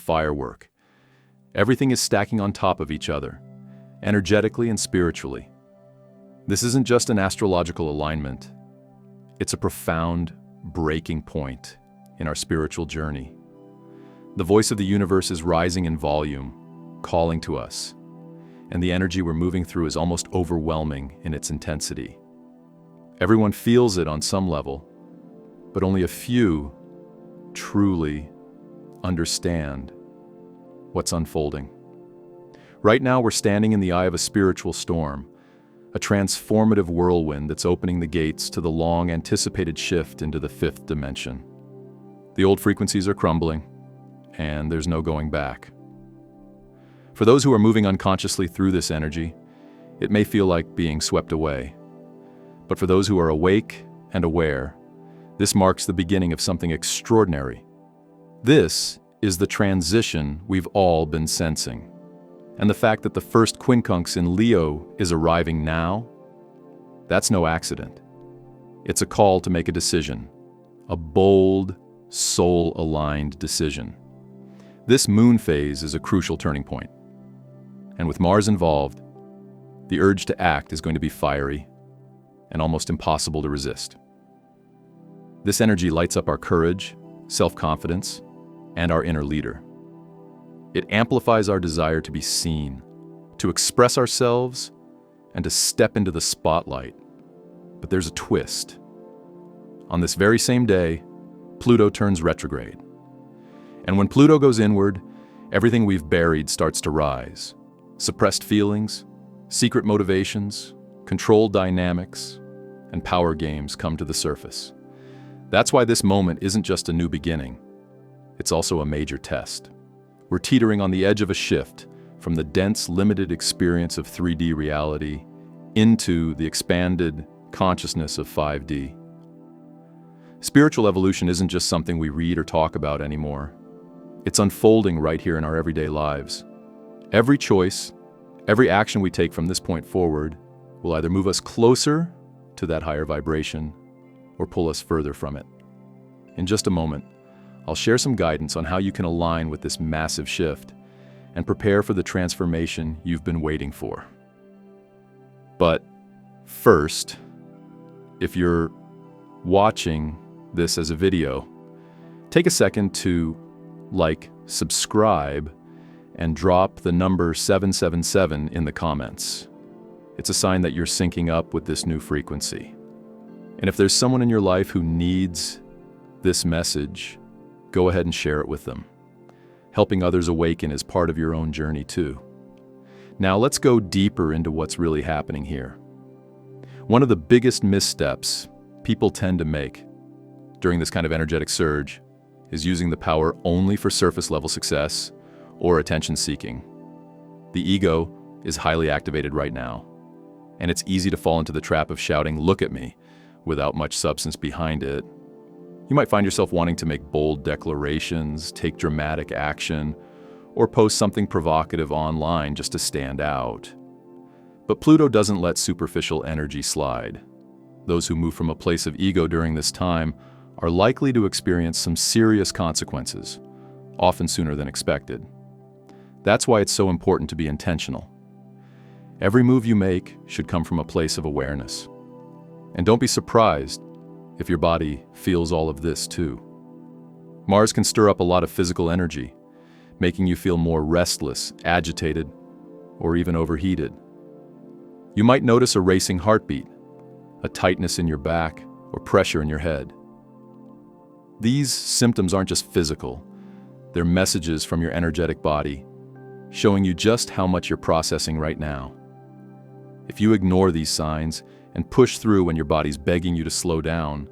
firework. Everything is stacking on top of each other, energetically and spiritually. This isn't just an astrological alignment. It's a profound breaking point in our spiritual journey. The voice of the universe is rising in volume, calling to us, and the energy we're moving through is almost overwhelming in its intensity. Everyone feels it on some level, but only a few truly understand what's unfolding. Right now, we're standing in the eye of a spiritual storm, a transformative whirlwind that's opening the gates to the long-anticipated shift into the fifth dimension. The old frequencies are crumbling, and there's no going back. For those who are moving unconsciously through this energy, it may feel like being swept away. But for those who are awake and aware, this marks the beginning of something extraordinary. This is the transition we've all been sensing. And the fact that the first quincunx in Leo is arriving now, that's no accident. It's a call to make a decision, a bold, soul-aligned decision. This moon phase is a crucial turning point. And with Mars involved, the urge to act is going to be fiery and almost impossible to resist. This energy lights up our courage, self-confidence, and our inner leader. It amplifies our desire to be seen, to express ourselves, and to step into the spotlight. But there's a twist. On this very same day, Pluto turns retrograde. And when Pluto goes inward, everything we've buried starts to rise. Suppressed feelings, secret motivations, control dynamics, and power games come to the surface. That's why this moment isn't just a new beginning. It's also a major test. We're teetering on the edge of a shift from the dense, limited experience of 3D reality into the expanded consciousness of 5D. Spiritual evolution isn't just something we read or talk about anymore. It's unfolding right here in our everyday lives. Every choice, every action we take from this point forward will either move us closer to that higher vibration or pull us further from it. In just a moment, I'll share some guidance on how you can align with this massive shift and prepare for the transformation you've been waiting for. But first, if you're watching this as a video, take a second to like, subscribe, and drop the number 777 in the comments. It's a sign that you're syncing up with this new frequency. And if there's someone in your life who needs this message, go ahead and share it with them. Helping others awaken is part of your own journey too. Now let's go deeper into what's really happening here. One of the biggest missteps people tend to make during this kind of energetic surge is using the power only for surface-level success or attention-seeking. The ego is highly activated right now, and it's easy to fall into the trap of shouting, "Look at me," without much substance behind it. You might find yourself wanting to make bold declarations, take dramatic action, or post something provocative online just to stand out. But Pluto doesn't let superficial energy slide. Those who move from a place of ego during this time are likely to experience some serious consequences, often sooner than expected. That's why it's so important to be intentional. Every move you make should come from a place of awareness. And don't be surprised if your body feels all of this too. Mars can stir up a lot of physical energy, making you feel more restless, agitated, or even overheated. You might notice a racing heartbeat, a tightness in your back, or pressure in your head. These symptoms aren't just physical, they're messages from your energetic body, showing you just how much you're processing right now. If you ignore these signs and push through when your body's begging you to slow down,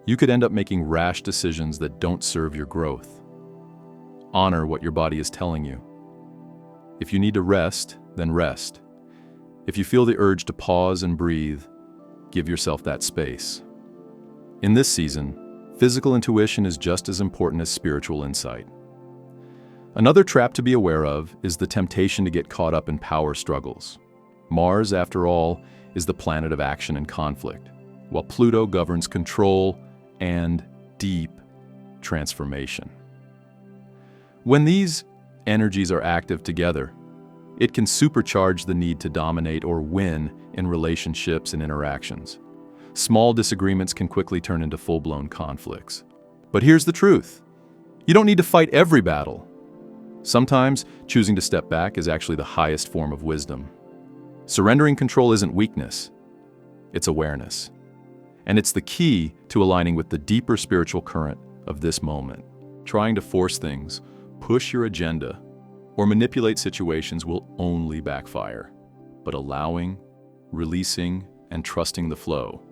you could end up making rash decisions that don't serve your growth. Honor what your body is telling you. If you need to rest, then rest. If you feel the urge to pause and breathe, give yourself that space. In this season, physical intuition is just as important as spiritual insight. Another trap to be aware of is the temptation to get caught up in power struggles. Mars, after all, is the planet of action and conflict, while Pluto governs control and deep transformation. When these energies are active together. It can supercharge the need to dominate or win in relationships and interactions. Small disagreements can quickly turn into full-blown conflicts. But here's the truth. You don't need to fight every battle. Sometimes, choosing to step back is actually the highest form of wisdom. Surrendering control isn't weakness, it's awareness. And it's the key to aligning with the deeper spiritual current of this moment. Trying to force things, push your agenda, or manipulate situations will only backfire. But allowing, releasing, and trusting the flow,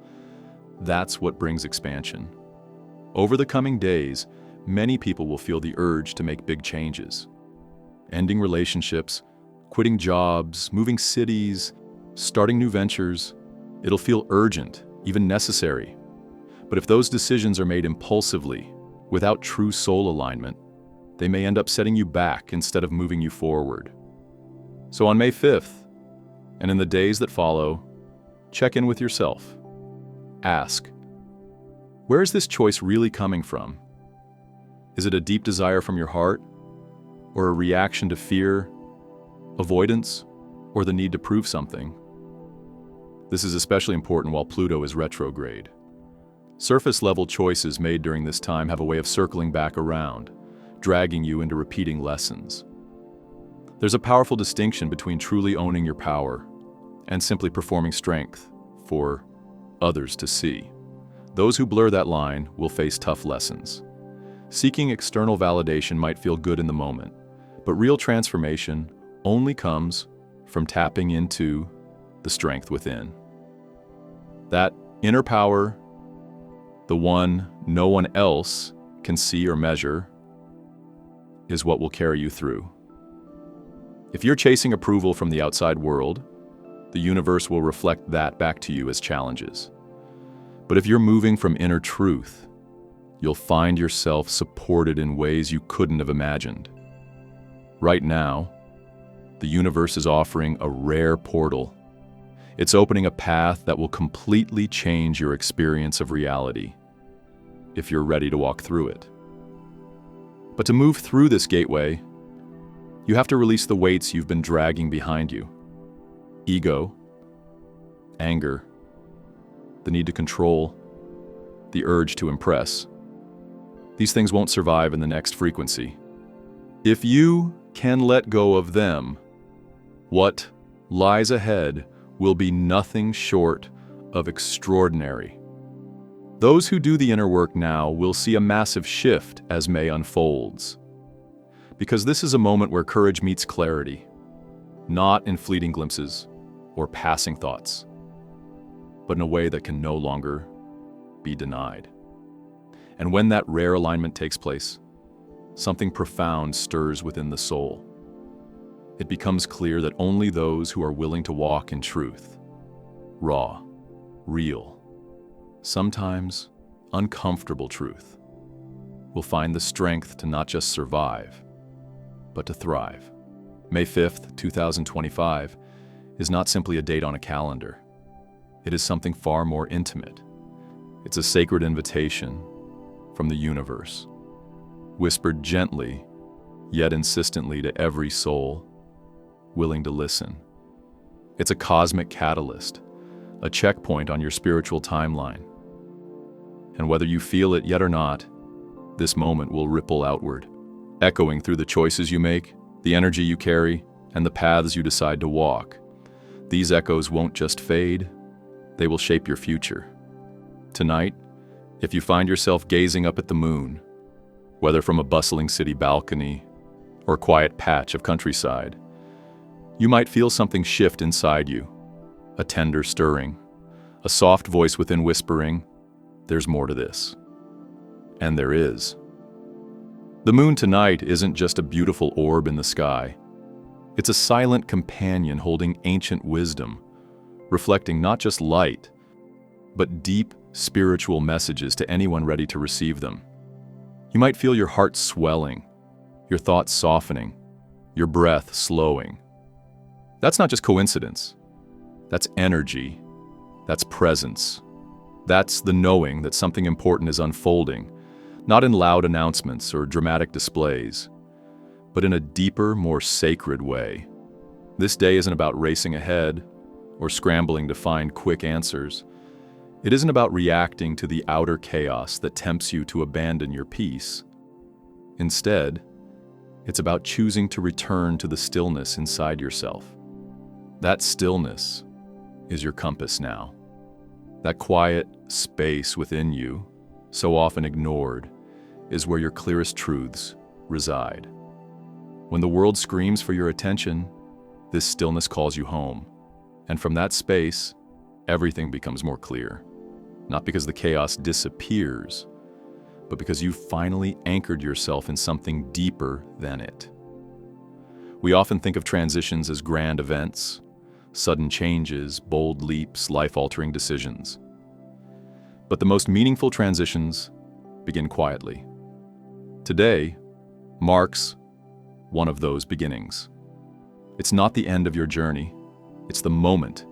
that's what brings expansion. Over the coming days, many people will feel the urge to make big changes. Ending relationships, quitting jobs, moving cities, starting new ventures. It'll feel urgent, even necessary. But if those decisions are made impulsively, without true soul alignment, they may end up setting you back instead of moving you forward. So on May 5th, and in the days that follow, check in with yourself. Ask, where is this choice really coming from? Is it a deep desire from your heart, or a reaction to fear, avoidance, or the need to prove something? This is especially important while Pluto is retrograde. Surface-level choices made during this time have a way of circling back around, dragging you into repeating lessons. There's a powerful distinction between truly owning your power and simply performing strength for others to see. Those who blur that line will face tough lessons. Seeking external validation might feel good in the moment, but real transformation only comes from tapping into the strength within. That inner power, the one no one else can see or measure, is what will carry you through. If you're chasing approval from the outside world, the universe will reflect that back to you as challenges. But if you're moving from inner truth, you'll find yourself supported in ways you couldn't have imagined. Right now, the universe is offering a rare portal. It's opening a path that will completely change your experience of reality, if you're ready to walk through it. But to move through this gateway, you have to release the weights you've been dragging behind you. Ego, anger, the need to control, the urge to impress. These things won't survive in the next frequency. If you can let go of them, what lies ahead will be nothing short of extraordinary. Those who do the inner work now will see a massive shift as May unfolds. Because this is a moment where courage meets clarity, not in fleeting glimpses or passing thoughts, but in a way that can no longer be denied. And when that rare alignment takes place, something profound stirs within the soul. It becomes clear that only those who are willing to walk in truth, raw, real, sometimes uncomfortable truth, will find the strength to not just survive, but to thrive. May 5th, 2025 is not simply a date on a calendar. It is something far more intimate. It's a sacred invitation from the universe, whispered gently, yet insistently to every soul willing to listen. It's a cosmic catalyst, a checkpoint on your spiritual timeline. And whether you feel it yet or not, this moment will ripple outward, echoing through the choices you make, the energy you carry, and the paths you decide to walk. These echoes won't just fade, they will shape your future. Tonight, if you find yourself gazing up at the moon, whether from a bustling city balcony or a quiet patch of countryside, you might feel something shift inside you, a tender stirring, a soft voice within whispering, "There's more to this." And there is. The moon tonight isn't just a beautiful orb in the sky. It's a silent companion holding ancient wisdom, reflecting not just light, but deep spiritual messages to anyone ready to receive them. You might feel your heart swelling, your thoughts softening, your breath slowing. That's not just coincidence. That's energy. That's presence. That's the knowing that something important is unfolding, not in loud announcements or dramatic displays, but in a deeper, more sacred way. This day isn't about racing ahead or scrambling to find quick answers. It isn't about reacting to the outer chaos that tempts you to abandon your peace. Instead, it's about choosing to return to the stillness inside yourself. That stillness is your compass now. That quiet space within you, so often ignored, is where your clearest truths reside. When the world screams for your attention, this stillness calls you home. And from that space, everything becomes more clear. Not because the chaos disappears, but because you've finally anchored yourself in something deeper than it. We often think of transitions as grand events, sudden changes, bold leaps, life-altering decisions. But the most meaningful transitions begin quietly. Today marks one of those beginnings. It's not the end of your journey, it's the moment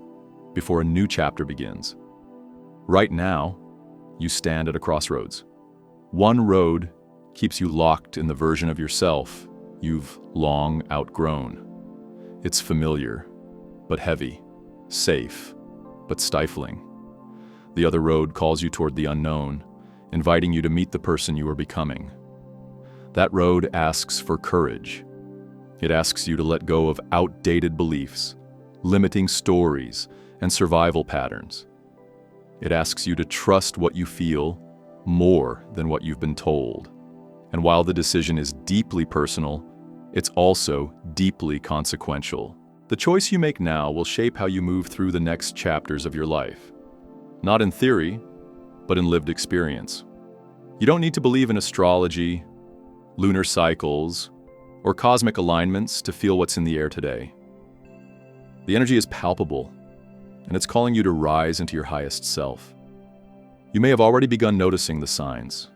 before a new chapter begins. Right now, you stand at a crossroads. One road keeps you locked in the version of yourself you've long outgrown. It's familiar, but heavy, safe, but stifling. The other road calls you toward the unknown, inviting you to meet the person you are becoming. That road asks for courage. It asks you to let go of outdated beliefs, limiting stories, and survival patterns. It asks you to trust what you feel more than what you've been told. And while the decision is deeply personal, it's also deeply consequential. The choice you make now will shape how you move through the next chapters of your life. Not in theory, but in lived experience. You don't need to believe in astrology, lunar cycles, or cosmic alignments to feel what's in the air today. The energy is palpable, and it's calling you to rise into your highest self. You may have already begun noticing the signs.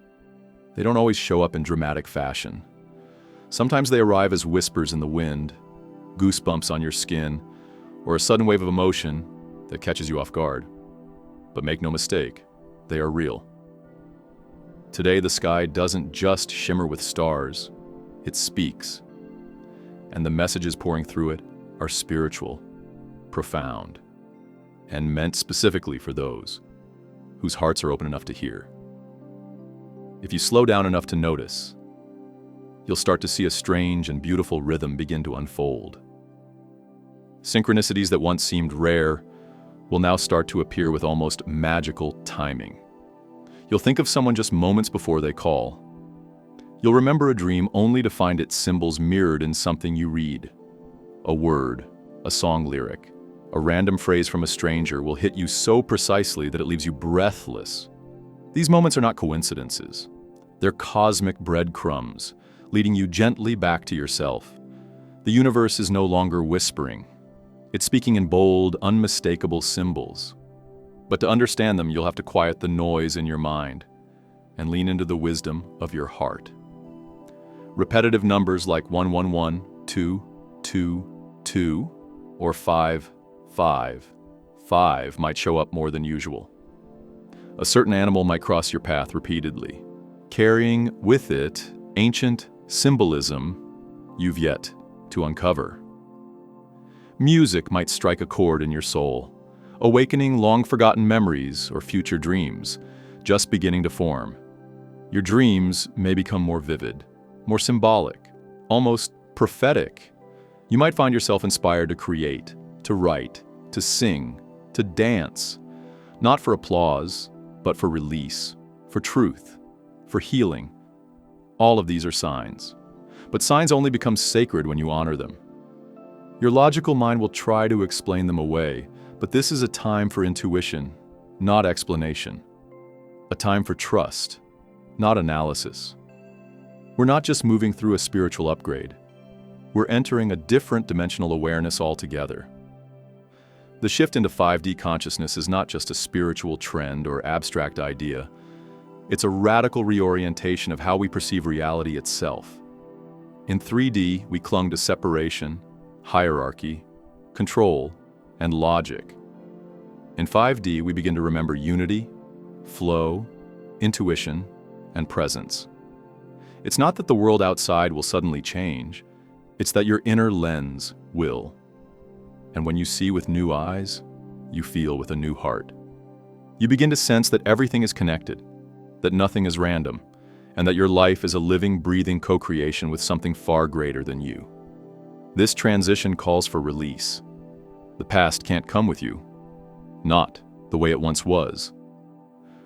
They don't always show up in dramatic fashion. Sometimes they arrive as whispers in the wind, goosebumps on your skin, or a sudden wave of emotion that catches you off guard. But make no mistake, they are real. Today, the sky doesn't just shimmer with stars, it speaks. And the messages pouring through it are spiritual, profound, and meant specifically for those whose hearts are open enough to hear. If you slow down enough to notice, you'll start to see a strange and beautiful rhythm begin to unfold. Synchronicities that once seemed rare will now start to appear with almost magical timing. You'll think of someone just moments before they call. You'll remember a dream only to find its symbols mirrored in something you read. A word, a song lyric, a random phrase from a stranger will hit you so precisely that it leaves you breathless. These moments are not coincidences. They're cosmic breadcrumbs, leading you gently back to yourself. The universe is no longer whispering. It's speaking in bold, unmistakable symbols. But to understand them, you'll have to quiet the noise in your mind and lean into the wisdom of your heart. Repetitive numbers like 111, 2, 2, 2, or 5, 5, 5 might show up more than usual. A certain animal might cross your path repeatedly, carrying with it ancient symbolism you've yet to uncover. Music might strike a chord in your soul, awakening long-forgotten memories or future dreams just beginning to form. Your dreams may become more vivid, more symbolic, almost prophetic. You might find yourself inspired to create, to write, to sing, to dance, not for applause, but for release, for truth, for healing. All of these are signs. But signs only become sacred when you honor them. Your logical mind will try to explain them away, but this is a time for intuition, not explanation. A time for trust, not analysis. We're not just moving through a spiritual upgrade. We're entering a different dimensional awareness altogether. The shift into 5D consciousness is not just a spiritual trend or abstract idea. It's a radical reorientation of how we perceive reality itself. In 3D, we clung to separation, hierarchy, control, and logic. In 5D, we begin to remember unity, flow, intuition, and presence. It's not that the world outside will suddenly change, It's that your inner lens will. And when you see with new eyes, you feel with a new heart. You begin to sense that everything is connected, that nothing is random, and that your life is a living, breathing co-creation with something far greater than you. This transition calls for release. The past can't come with you. Not the way it once was.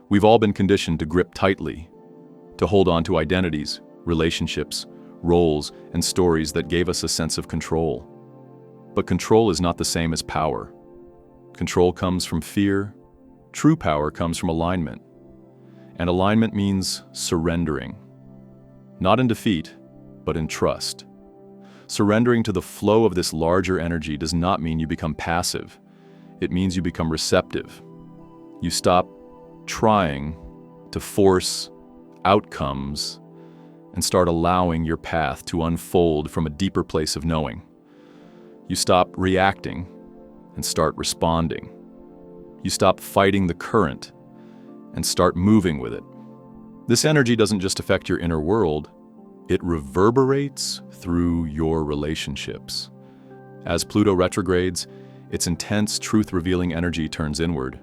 We've all been conditioned to grip tightly, to hold on to identities, relationships, roles, and stories that gave us a sense of control. But control is not the same as power. Control comes from fear. True power comes from alignment. And alignment means surrendering. Not in defeat, but in trust. Surrendering to the flow of this larger energy does not mean you become passive. It means you become receptive. You stop trying to force outcomes and start allowing your path to unfold from a deeper place of knowing. You stop reacting and start responding. You stop fighting the current and start moving with it. This energy doesn't just affect your inner world, it reverberates through your relationships. As Pluto retrogrades, its intense truth-revealing energy turns inward.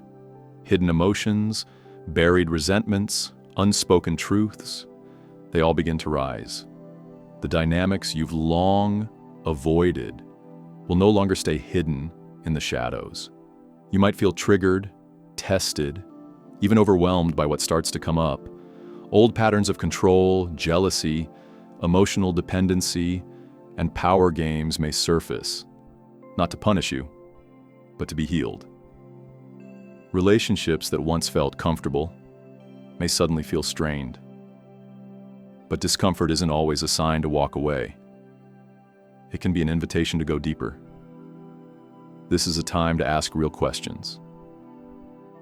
Hidden emotions, buried resentments, unspoken truths, they all begin to rise. The dynamics you've long avoided will no longer stay hidden in the shadows. You might feel triggered, tested, even overwhelmed by what starts to come up. Old patterns of control, jealousy, emotional dependency, and power games may surface, not to punish you, but to be healed. Relationships that once felt comfortable may suddenly feel strained. But discomfort isn't always a sign to walk away. It can be an invitation to go deeper. This is a time to ask real questions.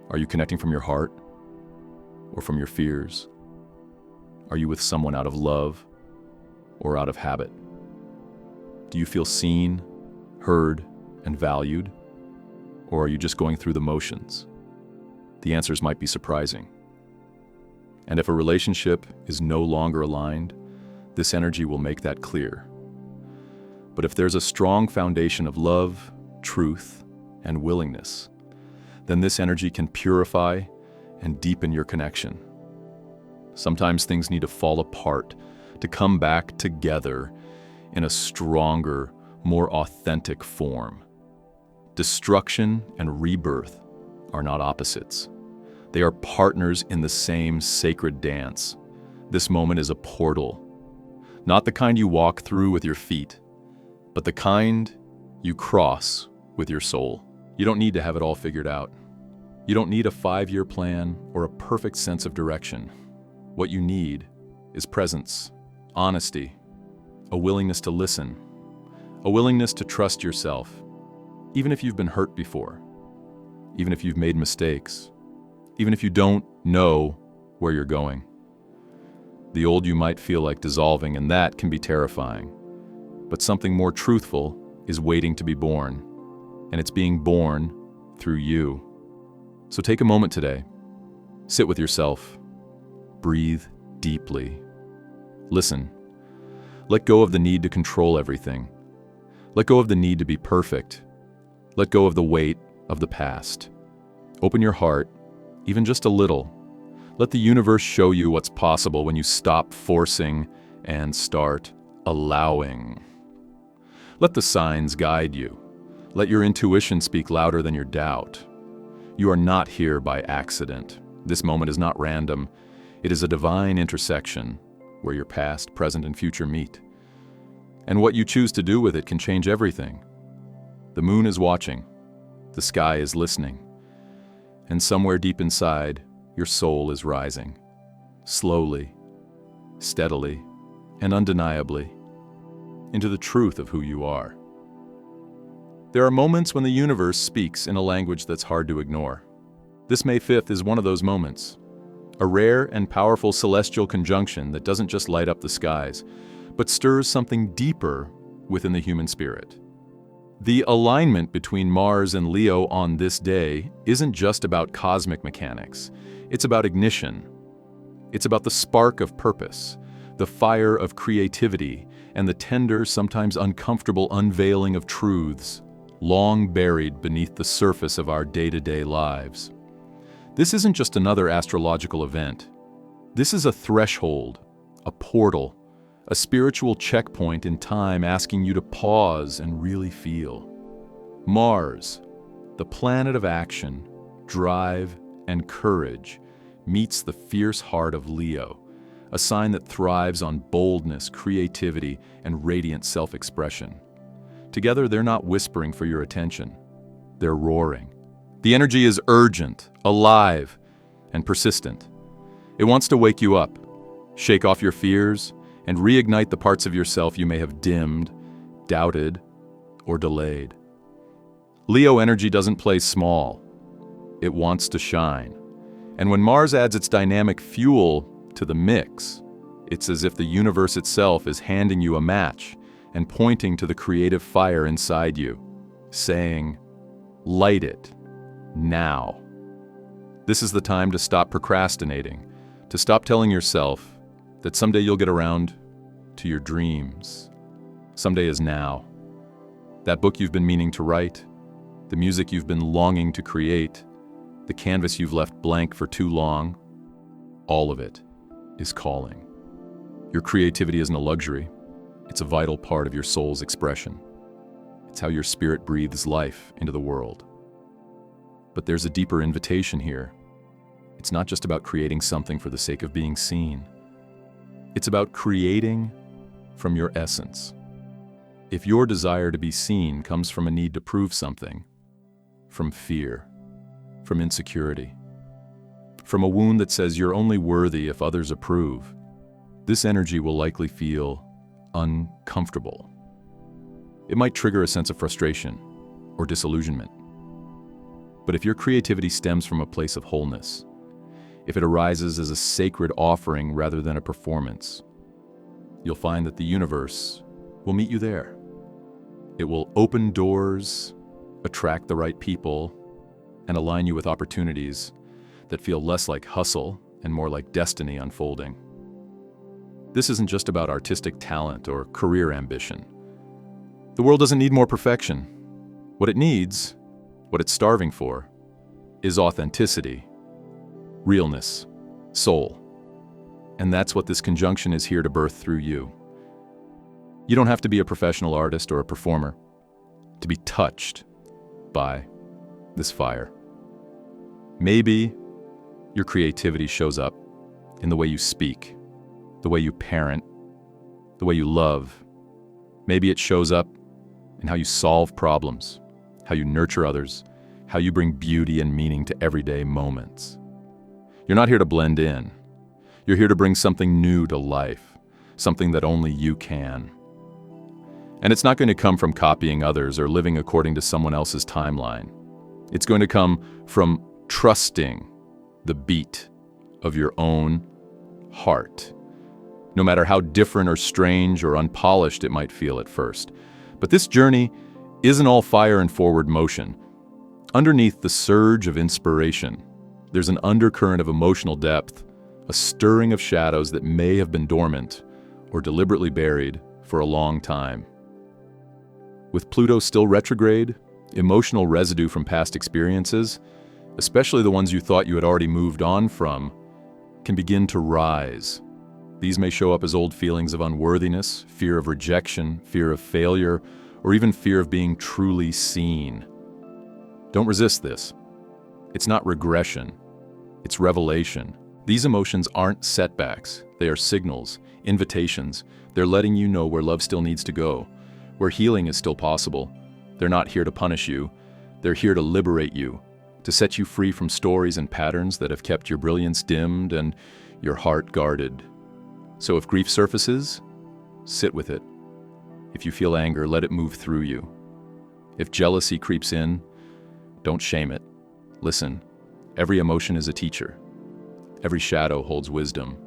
Are you connecting from your heart or from your fears? Are you with someone out of love or out of habit? Do you feel seen, heard, and valued? Or are you just going through the motions? The answers might be surprising. And if a relationship is no longer aligned, this energy will make that clear. But if there's a strong foundation of love, truth, and willingness, then this energy can purify and deepen your connection. Sometimes things need to fall apart to come back together in a stronger, more authentic form. Destruction and rebirth are not opposites. They are partners in the same sacred dance. This moment is a portal. Not the kind you walk through with your feet, but the kind you cross with your soul. You don't need to have it all figured out. You don't need a 5-year plan or a perfect sense of direction. What you need is presence, honesty, a willingness to listen, a willingness to trust yourself, even if you've been hurt before, even if you've made mistakes, even if you don't know where you're going. The old you might feel like dissolving, and that can be terrifying. But something more truthful is waiting to be born, and it's being born through you. So take a moment today. Sit with yourself. Breathe deeply. Listen. Let go of the need to control everything. Let go of the need to be perfect. Let go of the weight of the past. Open your heart, even just a little. Let the universe show you what's possible when you stop forcing and start allowing. Let the signs guide you. Let your intuition speak louder than your doubt. You are not here by accident. This moment is not random. It is a divine intersection where your past, present, and future meet. And what you choose to do with it can change everything. The moon is watching. The sky is listening. And somewhere deep inside, your soul is rising. Slowly, steadily, and undeniably, into the truth of who you are. There are moments when the universe speaks in a language that's hard to ignore. This May 5th is one of those moments. A rare and powerful celestial conjunction that doesn't just light up the skies, but stirs something deeper within the human spirit. The alignment between Mars and Leo on this day isn't just about cosmic mechanics. It's about ignition. It's about the spark of purpose, the fire of creativity, and the tender, sometimes uncomfortable unveiling of truths long buried beneath the surface of our day-to-day lives. This isn't just another astrological event. This is a threshold, a portal, a spiritual checkpoint in time asking you to pause and really feel. Mars, the planet of action, drive, and courage, meets the fierce heart of Leo, a sign that thrives on boldness, creativity, and radiant self-expression. Together, they're not whispering for your attention. They're roaring. The energy is urgent, alive, and persistent. It wants to wake you up, shake off your fears, and reignite the parts of yourself you may have dimmed, doubted, or delayed. Leo energy doesn't play small. It wants to shine. And when Mars adds its dynamic fuel to the mix, it's as if the universe itself is handing you a match and pointing to the creative fire inside you, saying, "Light it, now." This is the time to stop procrastinating, to stop telling yourself that someday you'll get around to your dreams. Someday is now. That book you've been meaning to write, the music you've been longing to create, the canvas you've left blank for too long, all of it is calling. Your creativity isn't a luxury. It's a vital part of your soul's expression. It's how your spirit breathes life into the world. But there's a deeper invitation here. It's not just about creating something for the sake of being seen. It's about creating from your essence. If your desire to be seen comes from a need to prove something, from fear, from insecurity, from a wound that says you're only worthy if others approve, this energy will likely feel uncomfortable. It might trigger a sense of frustration or disillusionment. But if your creativity stems from a place of wholeness, if it arises as a sacred offering rather than a performance, you'll find that the universe will meet you there. It will open doors, attract the right people, and align you with opportunities that feel less like hustle and more like destiny unfolding. This isn't just about artistic talent or career ambition. The world doesn't need more perfection. What it needs, what it's starving for, is authenticity, realness, soul. And that's what this conjunction is here to birth through you. You don't have to be a professional artist or a performer to be touched by this fire. Maybe your creativity shows up in the way you speak, the way you parent, the way you love. Maybe it shows up in how you solve problems, how you nurture others, how you bring beauty and meaning to everyday moments. You're not here to blend in. You're here to bring something new to life, something that only you can. And it's not going to come from copying others or living according to someone else's timeline. It's going to come from trusting the beat of your own heart, no matter how different or strange or unpolished it might feel at first. But this journey isn't all fire and forward motion. Underneath the surge of inspiration, there's an undercurrent of emotional depth, a stirring of shadows that may have been dormant or deliberately buried for a long time. With Pluto still retrograde, emotional residue from past experiences, especially the ones you thought you had already moved on from, can begin to rise. These may show up as old feelings of unworthiness, fear of rejection, fear of failure, or even fear of being truly seen. Don't resist this. It's not regression, it's revelation. These emotions aren't setbacks, they are signals, invitations. They're letting you know where love still needs to go, where healing is still possible. They're not here to punish you, they're here to liberate you, to set you free from stories and patterns that have kept your brilliance dimmed and your heart guarded. So if grief surfaces, sit with it. If you feel anger, let it move through you. If jealousy creeps in, don't shame it. Listen, every emotion is a teacher. Every shadow holds wisdom.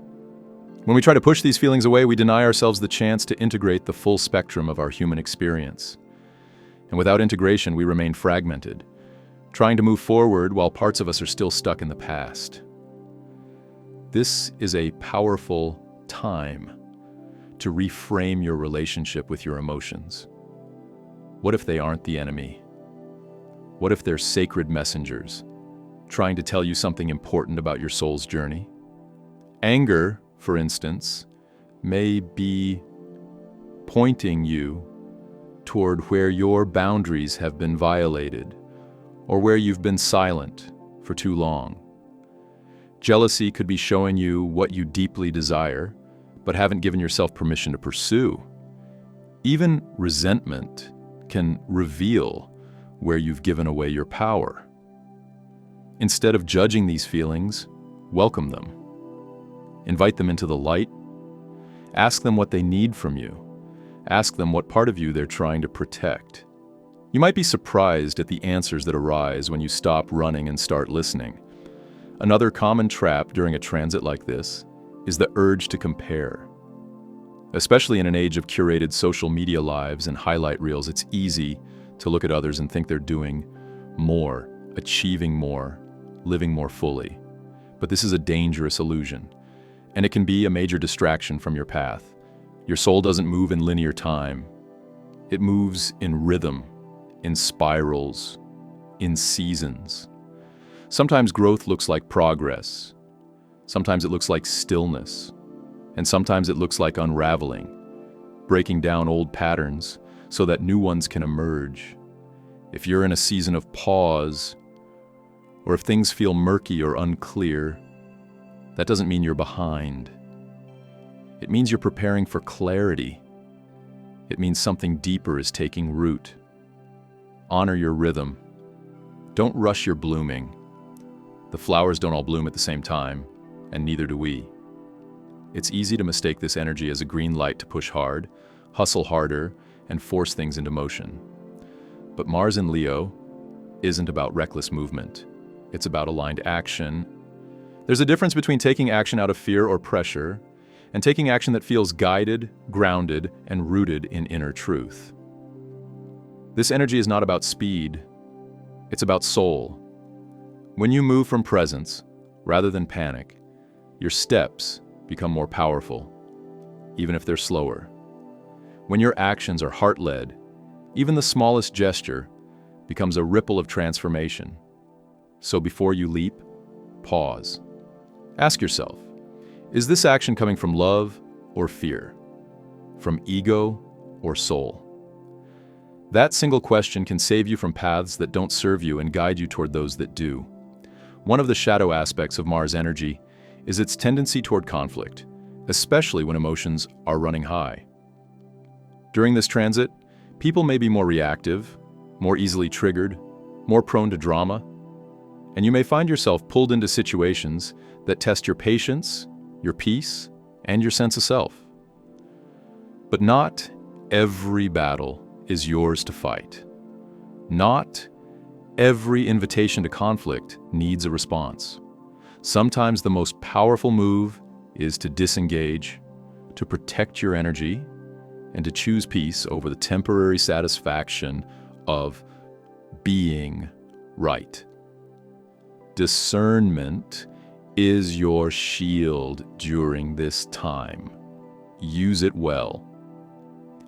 When we try to push these feelings away, we deny ourselves the chance to integrate the full spectrum of our human experience. And without integration, we remain fragmented, trying to move forward while parts of us are still stuck in the past. This is a powerful time to reframe your relationship with your emotions. What if they aren't the enemy? What if they're sacred messengers, trying to tell you something important about your soul's journey? Anger, for instance, may be pointing you toward where your boundaries have been violated or where you've been silent for too long. Jealousy could be showing you what you deeply desire, but haven't given yourself permission to pursue. Even resentment can reveal where you've given away your power. Instead of judging these feelings, welcome them. Invite them into the light. Ask them what they need from you. Ask them what part of you they're trying to protect. You might be surprised at the answers that arise when you stop running and start listening. Another common trap during a transit like this is the urge to compare. Especially in an age of curated social media lives and highlight reels, it's easy to look at others and think they're doing more, achieving more, living more fully. But this is a dangerous illusion, and it can be a major distraction from your path. Your soul doesn't move in linear time. It moves in rhythm, in spirals, in seasons. Sometimes growth looks like progress. Sometimes it looks like stillness. And sometimes it looks like unraveling, breaking down old patterns so that new ones can emerge. If you're in a season of pause, or if things feel murky or unclear, that doesn't mean you're behind. It means you're preparing for clarity. It means something deeper is taking root. Honor your rhythm. Don't rush your blooming. The flowers don't all bloom at the same time, and neither do we. It's easy to mistake this energy as a green light to push hard, hustle harder, and force things into motion. But Mars in Leo isn't about reckless movement. It's about aligned action. There's a difference between taking action out of fear or pressure and taking action that feels guided, grounded, and rooted in inner truth. This energy is not about speed. It's about soul. When you move from presence, rather than panic, your steps become more powerful, even if they're slower. When your actions are heart-led, even the smallest gesture becomes a ripple of transformation. So before you leap, pause. Ask yourself, is this action coming from love or fear? From ego or soul? That single question can save you from paths that don't serve you and guide you toward those that do. One of the shadow aspects of Mars energy is its tendency toward conflict, especially when emotions are running high. During this transit, people may be more reactive, more easily triggered, more prone to drama, and you may find yourself pulled into situations that test your patience, your peace, and your sense of self. But not every battle is yours to fight. Not every invitation to conflict needs a response. Sometimes the most powerful move is to disengage, to protect your energy, and to choose peace over the temporary satisfaction of being right. Discernment is your shield during this time. Use it well.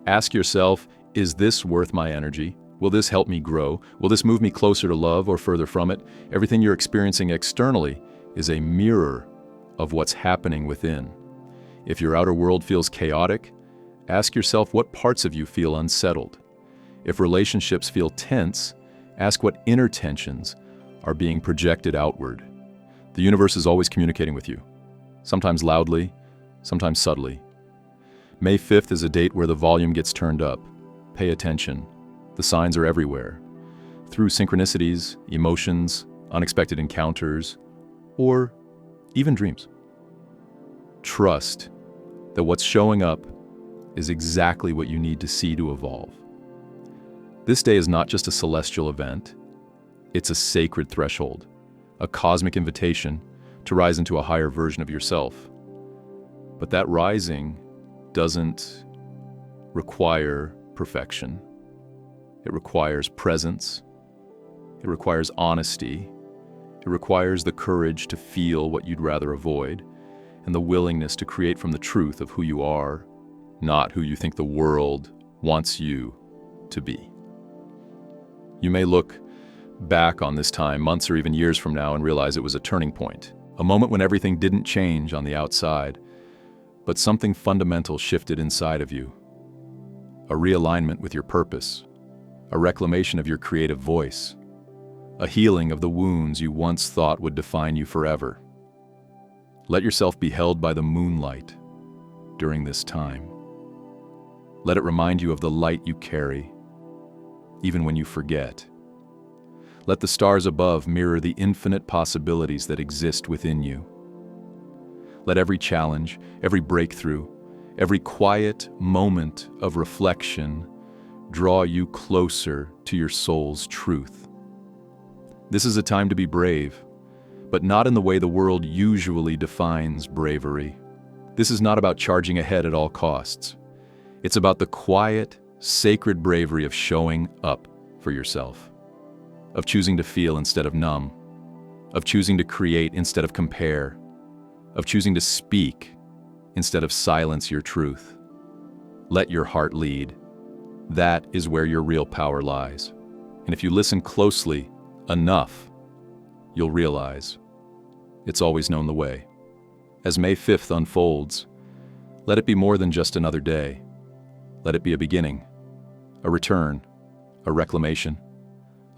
Ask yourself, is this worth my energy? Will this help me grow? Will this move me closer to love or further from it? Everything you're experiencing externally is a mirror of what's happening within. If your outer world feels chaotic, ask yourself what parts of you feel unsettled. If relationships feel tense, ask what inner tensions are being projected outward. The universe is always communicating with you, sometimes loudly, sometimes subtly. May 5th is a date where the volume gets turned up. Pay attention. The signs are everywhere. Through synchronicities, emotions, unexpected encounters, or even dreams. Trust that what's showing up is exactly what you need to see to evolve. This day is not just a celestial event, it's a sacred threshold, a cosmic invitation to rise into a higher version of yourself. But that rising doesn't require perfection. It requires presence. It requires honesty. It requires the courage to feel what you'd rather avoid, and the willingness to create from the truth of who you are, not who you think the world wants you to be. You may look back on this time months or even years from now and realize it was a turning point, a moment when everything didn't change on the outside, but something fundamental shifted inside of you. A realignment with your purpose, a reclamation of your creative voice, a healing of the wounds you once thought would define you forever. Let yourself be held by the moonlight during this time. Let it remind you of the light you carry, even when you forget. Let the stars above mirror the infinite possibilities that exist within you. Let every challenge, every breakthrough, every quiet moment of reflection draw you closer to your soul's truth. This is a time to be brave, but not in the way the world usually defines bravery. This is not about charging ahead at all costs. It's about the quiet, sacred bravery of showing up for yourself, of choosing to feel instead of numb, of choosing to create instead of compare, of choosing to speak instead of silence your truth. Let your heart lead. That is where your real power lies. And if you listen closely enough, you'll realize it's always known the way. As May 5th unfolds, let it be more than just another day. Let it be a beginning, a return, a reclamation,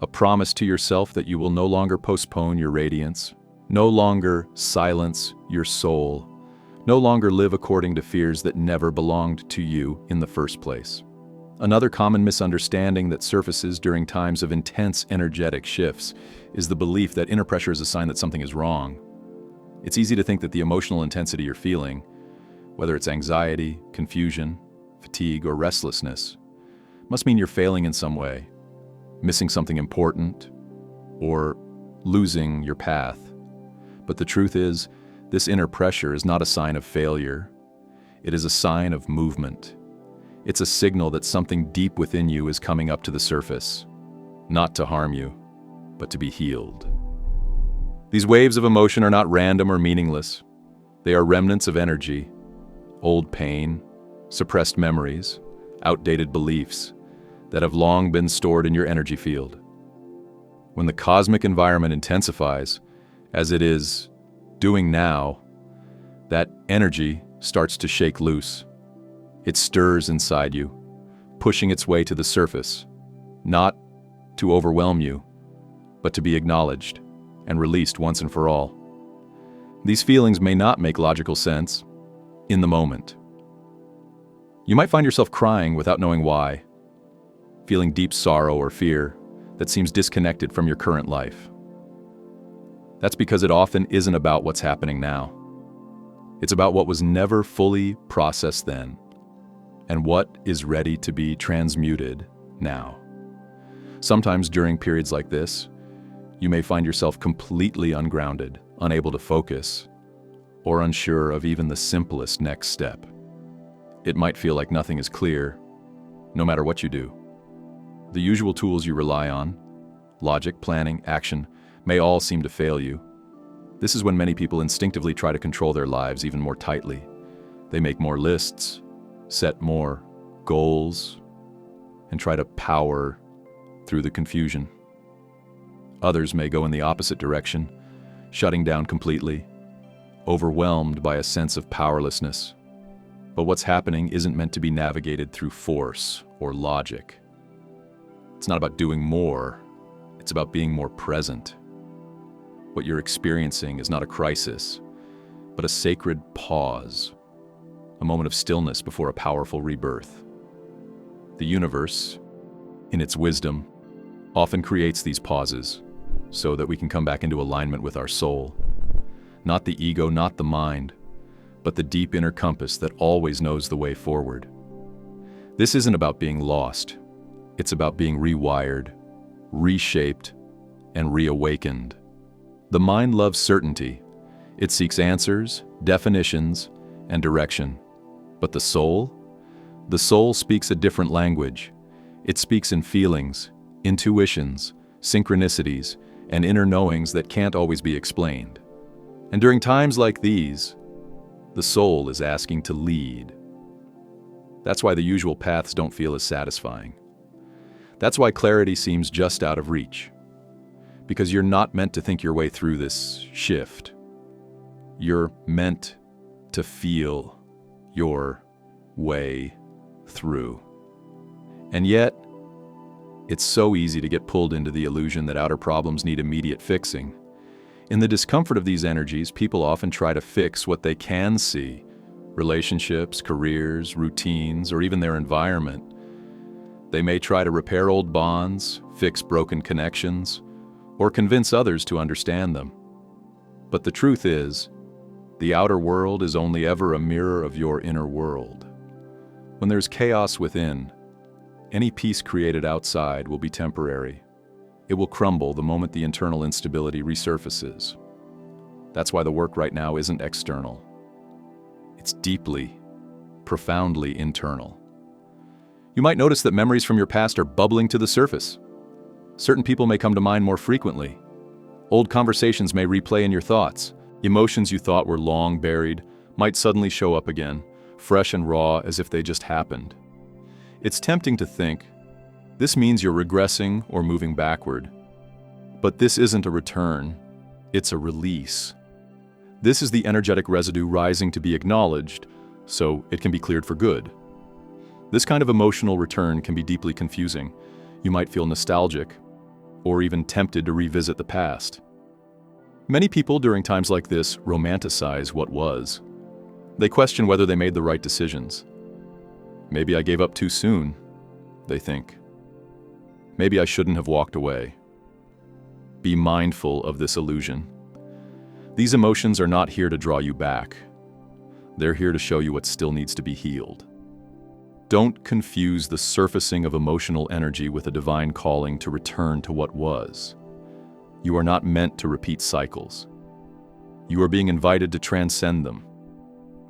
a promise to yourself that you will no longer postpone your radiance, no longer silence your soul, no longer live according to fears that never belonged to you in the first place. Another common misunderstanding that surfaces during times of intense energetic shifts is the belief that inner pressure is a sign that something is wrong. It's easy to think that the emotional intensity you're feeling, whether it's anxiety, confusion, fatigue, or restlessness, must mean you're failing in some way, missing something important, or losing your path. But the truth is, this inner pressure is not a sign of failure. It is a sign of movement. It's a signal that something deep within you is coming up to the surface, not to harm you, but to be healed. These waves of emotion are not random or meaningless. They are remnants of energy, old pain, suppressed memories, outdated beliefs that have long been stored in your energy field. When the cosmic environment intensifies, as it is doing now, that energy starts to shake loose. It stirs inside you, pushing its way to the surface, not to overwhelm you, but to be acknowledged and released once and for all. These feelings may not make logical sense in the moment. You might find yourself crying without knowing why, feeling deep sorrow or fear that seems disconnected from your current life. That's because it often isn't about what's happening now. It's about what was never fully processed then, and what is ready to be transmuted now. Sometimes during periods like this, you may find yourself completely ungrounded, unable to focus, or unsure of even the simplest next step. It might feel like nothing is clear, no matter what you do. The usual tools you rely on, logic, planning, action, may all seem to fail you. This is when many people instinctively try to control their lives even more tightly. They make more lists, set more goals, and try to power through the confusion. Others may go in the opposite direction, shutting down completely, overwhelmed by a sense of powerlessness. But what's happening isn't meant to be navigated through force or logic. It's not about doing more, it's about being more present. What you're experiencing is not a crisis, but a sacred pause, a moment of stillness before a powerful rebirth. The universe, in its wisdom, often creates these pauses so that we can come back into alignment with our soul. Not the ego, not the mind, but the deep inner compass that always knows the way forward. This isn't about being lost. It's about being rewired, reshaped, and reawakened. The mind loves certainty. It seeks answers, definitions, and direction. But the soul speaks a different language. It speaks in feelings, intuitions, synchronicities, and inner knowings that can't always be explained. And during times like these, the soul is asking to lead. That's why the usual paths don't feel as satisfying. That's why clarity seems just out of reach. Because you're not meant to think your way through this shift. You're meant to feel your way through. And yet, it's so easy to get pulled into the illusion that outer problems need immediate fixing. In the discomfort of these energies, people often try to fix what they can see: relationships, careers, routines, or even their environment. They may try to repair old bonds, fix broken connections, or convince others to understand them. But the truth is, the outer world is only ever a mirror of your inner world. When there's chaos within, any peace created outside will be temporary. It will crumble the moment the internal instability resurfaces. That's why the work right now isn't external. It's deeply, profoundly internal. You might notice that memories from your past are bubbling to the surface. Certain people may come to mind more frequently. Old conversations may replay in your thoughts. Emotions you thought were long buried might suddenly show up again, fresh and raw as if they just happened. It's tempting to think, this means you're regressing or moving backward. But this isn't a return, it's a release. This is the energetic residue rising to be acknowledged, so it can be cleared for good. This kind of emotional return can be deeply confusing. You might feel nostalgic, or even tempted to revisit the past. Many people during times like this romanticize what was. They question whether they made the right decisions. Maybe I gave up too soon, they think. Maybe I shouldn't have walked away. Be mindful of this illusion. These emotions are not here to draw you back. They're here to show you what still needs to be healed. Don't confuse the surfacing of emotional energy with a divine calling to return to what was. You are not meant to repeat cycles. You are being invited to transcend them.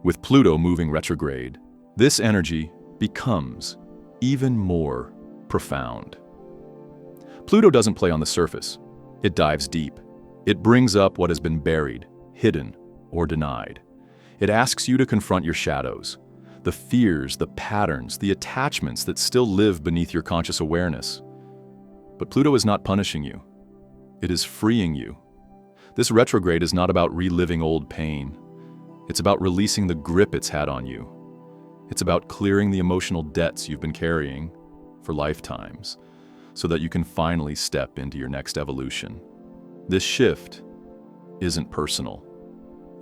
With Pluto moving retrograde, this energy becomes even more profound. Pluto doesn't play on the surface. It dives deep. It brings up what has been buried, hidden, or denied. It asks you to confront your shadows, the fears, the patterns, the attachments that still live beneath your conscious awareness. But Pluto is not punishing you. It is freeing you. This retrograde is not about reliving old pain. It's about releasing the grip it's had on you. It's about clearing the emotional debts you've been carrying for lifetimes, so that you can finally step into your next evolution. This shift isn't personal.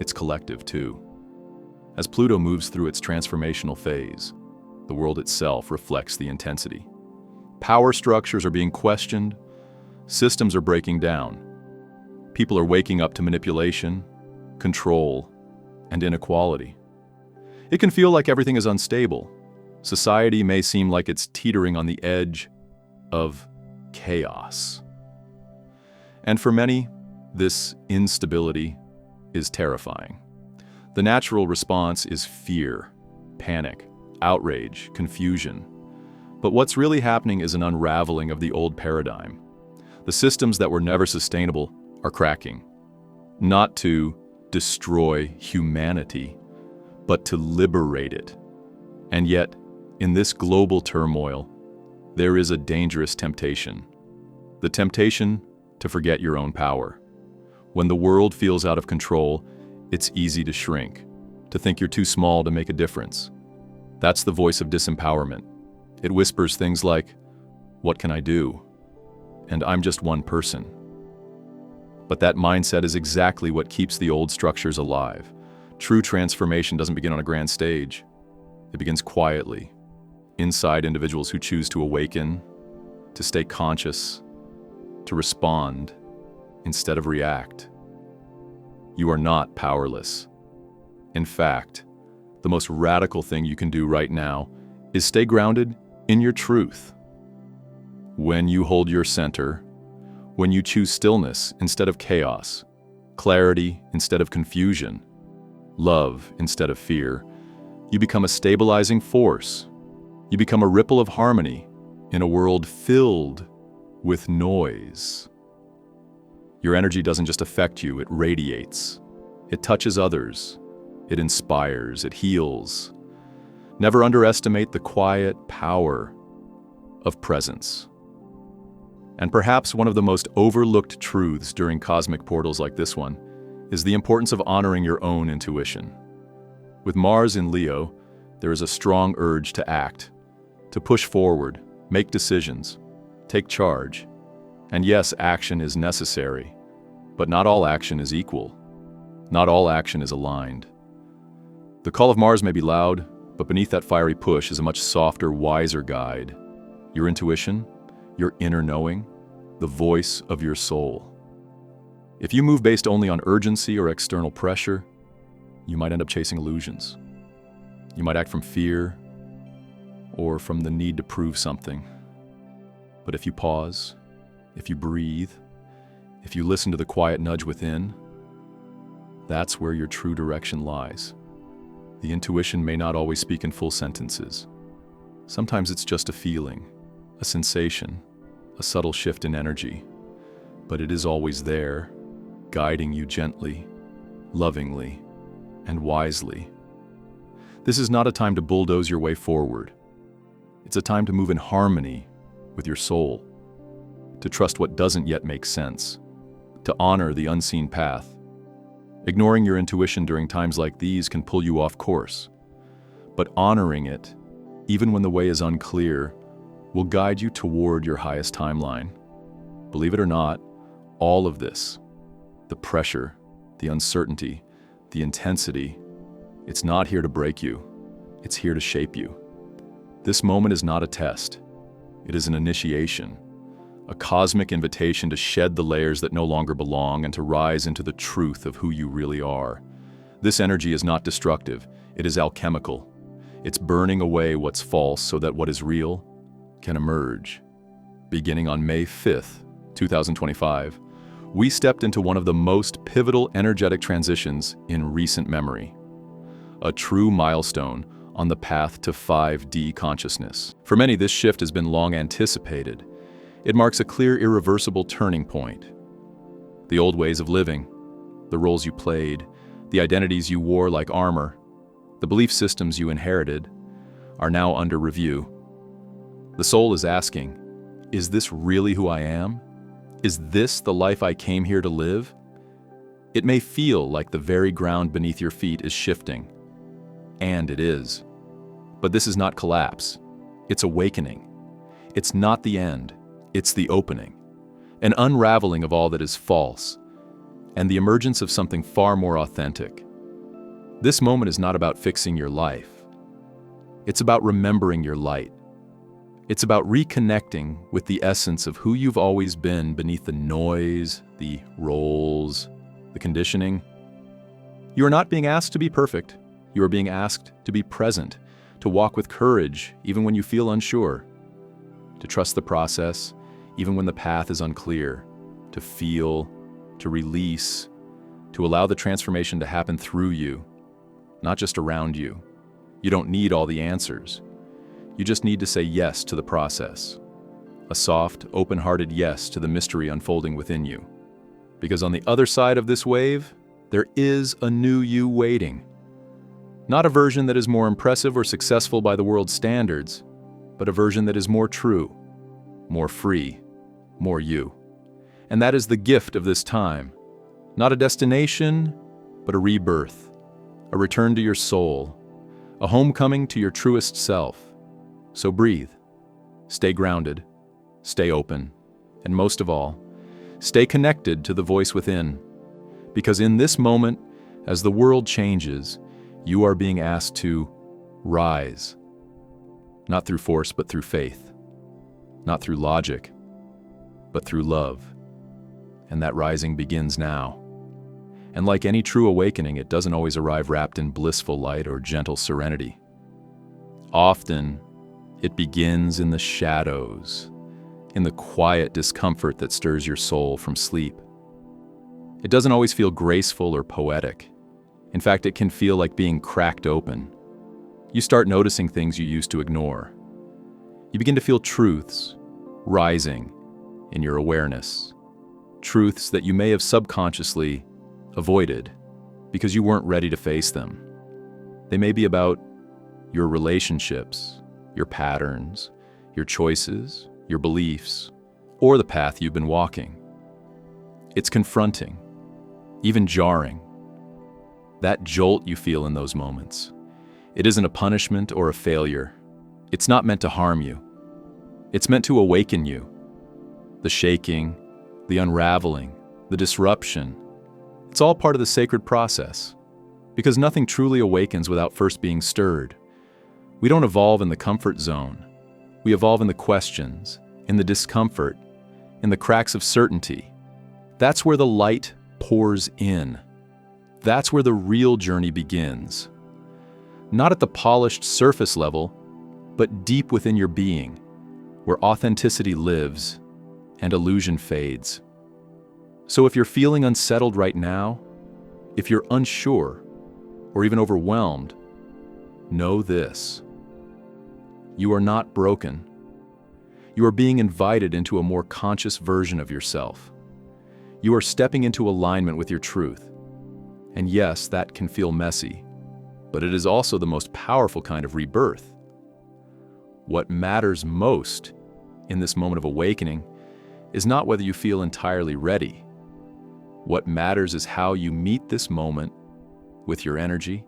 It's collective too. As Pluto moves through its transformational phase, the world itself reflects the intensity. Power structures are being questioned, systems are breaking down. People are waking up to manipulation, control, and inequality. It can feel like everything is unstable. Society may seem like it's teetering on the edge of chaos. And for many, this instability is terrifying. The natural response is fear, panic, outrage, confusion. But what's really happening is an unraveling of the old paradigm. The systems that were never sustainable are cracking, not to destroy humanity, but to liberate it. And yet, in this global turmoil, there is a dangerous temptation. The temptation to forget your own power. When the world feels out of control, it's easy to shrink, to think you're too small to make a difference. That's the voice of disempowerment. It whispers things like, "What can I do?" And "I'm just one person." But that mindset is exactly what keeps the old structures alive. True transformation doesn't begin on a grand stage. It begins quietly, inside individuals who choose to awaken, to stay conscious, to respond instead of react. You are not powerless. In fact, the most radical thing you can do right now is stay grounded in your truth. When you hold your center, when you choose stillness instead of chaos, clarity instead of confusion, love instead of fear, you become a stabilizing force. You become a ripple of harmony in a world filled with noise. Your energy doesn't just affect you, it radiates. It touches others. It inspires, it heals. Never underestimate the quiet power of presence. And perhaps one of the most overlooked truths during cosmic portals like this one is the importance of honoring your own intuition. With Mars in Leo, there is a strong urge to act, to push forward, make decisions, take charge. And yes, action is necessary, but not all action is equal. Not all action is aligned. The call of Mars may be loud, but beneath that fiery push is a much softer, wiser guide. Your intuition, your inner knowing, the voice of your soul. If you move based only on urgency or external pressure, you might end up chasing illusions. You might act from fear or from the need to prove something. But if you pause, if you breathe, if you listen to the quiet nudge within, that's where your true direction lies. The intuition may not always speak in full sentences. Sometimes it's just a feeling, a sensation, a subtle shift in energy, but it is always there, guiding you gently, lovingly, and wisely. This is not a time to bulldoze your way forward. It's a time to move in harmony with your soul, to trust what doesn't yet make sense, to honor the unseen path. Ignoring your intuition during times like these can pull you off course, but honoring it, even when the way is unclear, will guide you toward your highest timeline. Believe it or not, all of this, the pressure, the uncertainty, the intensity, it's not here to break you, it's here to shape you. This moment is not a test, it is an initiation, a cosmic invitation to shed the layers that no longer belong and to rise into the truth of who you really are. This energy is not destructive, it is alchemical. It's burning away what's false so that what is real can emerge. Beginning on May 5th, 2025, we stepped into one of the most pivotal energetic transitions in recent memory. A true milestone on the path to 5D consciousness. For many, this shift has been long anticipated. It marks a clear, irreversible turning point. The old ways of living, the roles you played, the identities you wore like armor, the belief systems you inherited, are now under review. The soul is asking, is this really who I am? Is this the life I came here to live? It may feel like the very ground beneath your feet is shifting. And it is. But this is not collapse. It's awakening. It's not the end. It's the opening. An unraveling of all that is false, and the emergence of something far more authentic. This moment is not about fixing your life. It's about remembering your light. It's about reconnecting with the essence of who you've always been beneath the noise, the roles, the conditioning. You are not being asked to be perfect. You are being asked to be present, to walk with courage even when you feel unsure, to trust the process even when the path is unclear, to feel, to release, to allow the transformation to happen through you, not just around you. You don't need all the answers. You just need to say yes to the process. A soft, open-hearted yes to the mystery unfolding within you. Because on the other side of this wave, there is a new you waiting. Not a version that is more impressive or successful by the world's standards, but a version that is more true, more free, more you. And that is the gift of this time. Not a destination, but a rebirth, a return to your soul, a homecoming to your truest self. So breathe, stay grounded, stay open, and most of all, stay connected to the voice within. Because in this moment, as the world changes, you are being asked to rise. Not through force, but through faith. Not through logic, but through love. And that rising begins now. And like any true awakening, it doesn't always arrive wrapped in blissful light or gentle serenity. Often, it begins in the shadows, in the quiet discomfort that stirs your soul from sleep. It doesn't always feel graceful or poetic. In fact, it can feel like being cracked open. You start noticing things you used to ignore. You begin to feel truths rising in your awareness. Truths that you may have subconsciously avoided because you weren't ready to face them. They may be about your relationships, your patterns, your choices, your beliefs, or the path you've been walking. It's confronting, even jarring. That jolt you feel in those moments. It isn't a punishment or a failure. It's not meant to harm you. It's meant to awaken you. The shaking, the unraveling, the disruption, it's all part of the sacred process. Because nothing truly awakens without first being stirred. We don't evolve in the comfort zone. We evolve in the questions, in the discomfort, in the cracks of certainty. That's where the light pours in. That's where the real journey begins. Not at the polished surface level, but deep within your being, where authenticity lives and illusion fades. So if you're feeling unsettled right now, if you're unsure, or even overwhelmed, know this. You are not broken. You are being invited into a more conscious version of yourself. You are stepping into alignment with your truth. And yes, that can feel messy, but it is also the most powerful kind of rebirth. What matters most in this moment of awakening is not whether you feel entirely ready. What matters is how you meet this moment with your energy,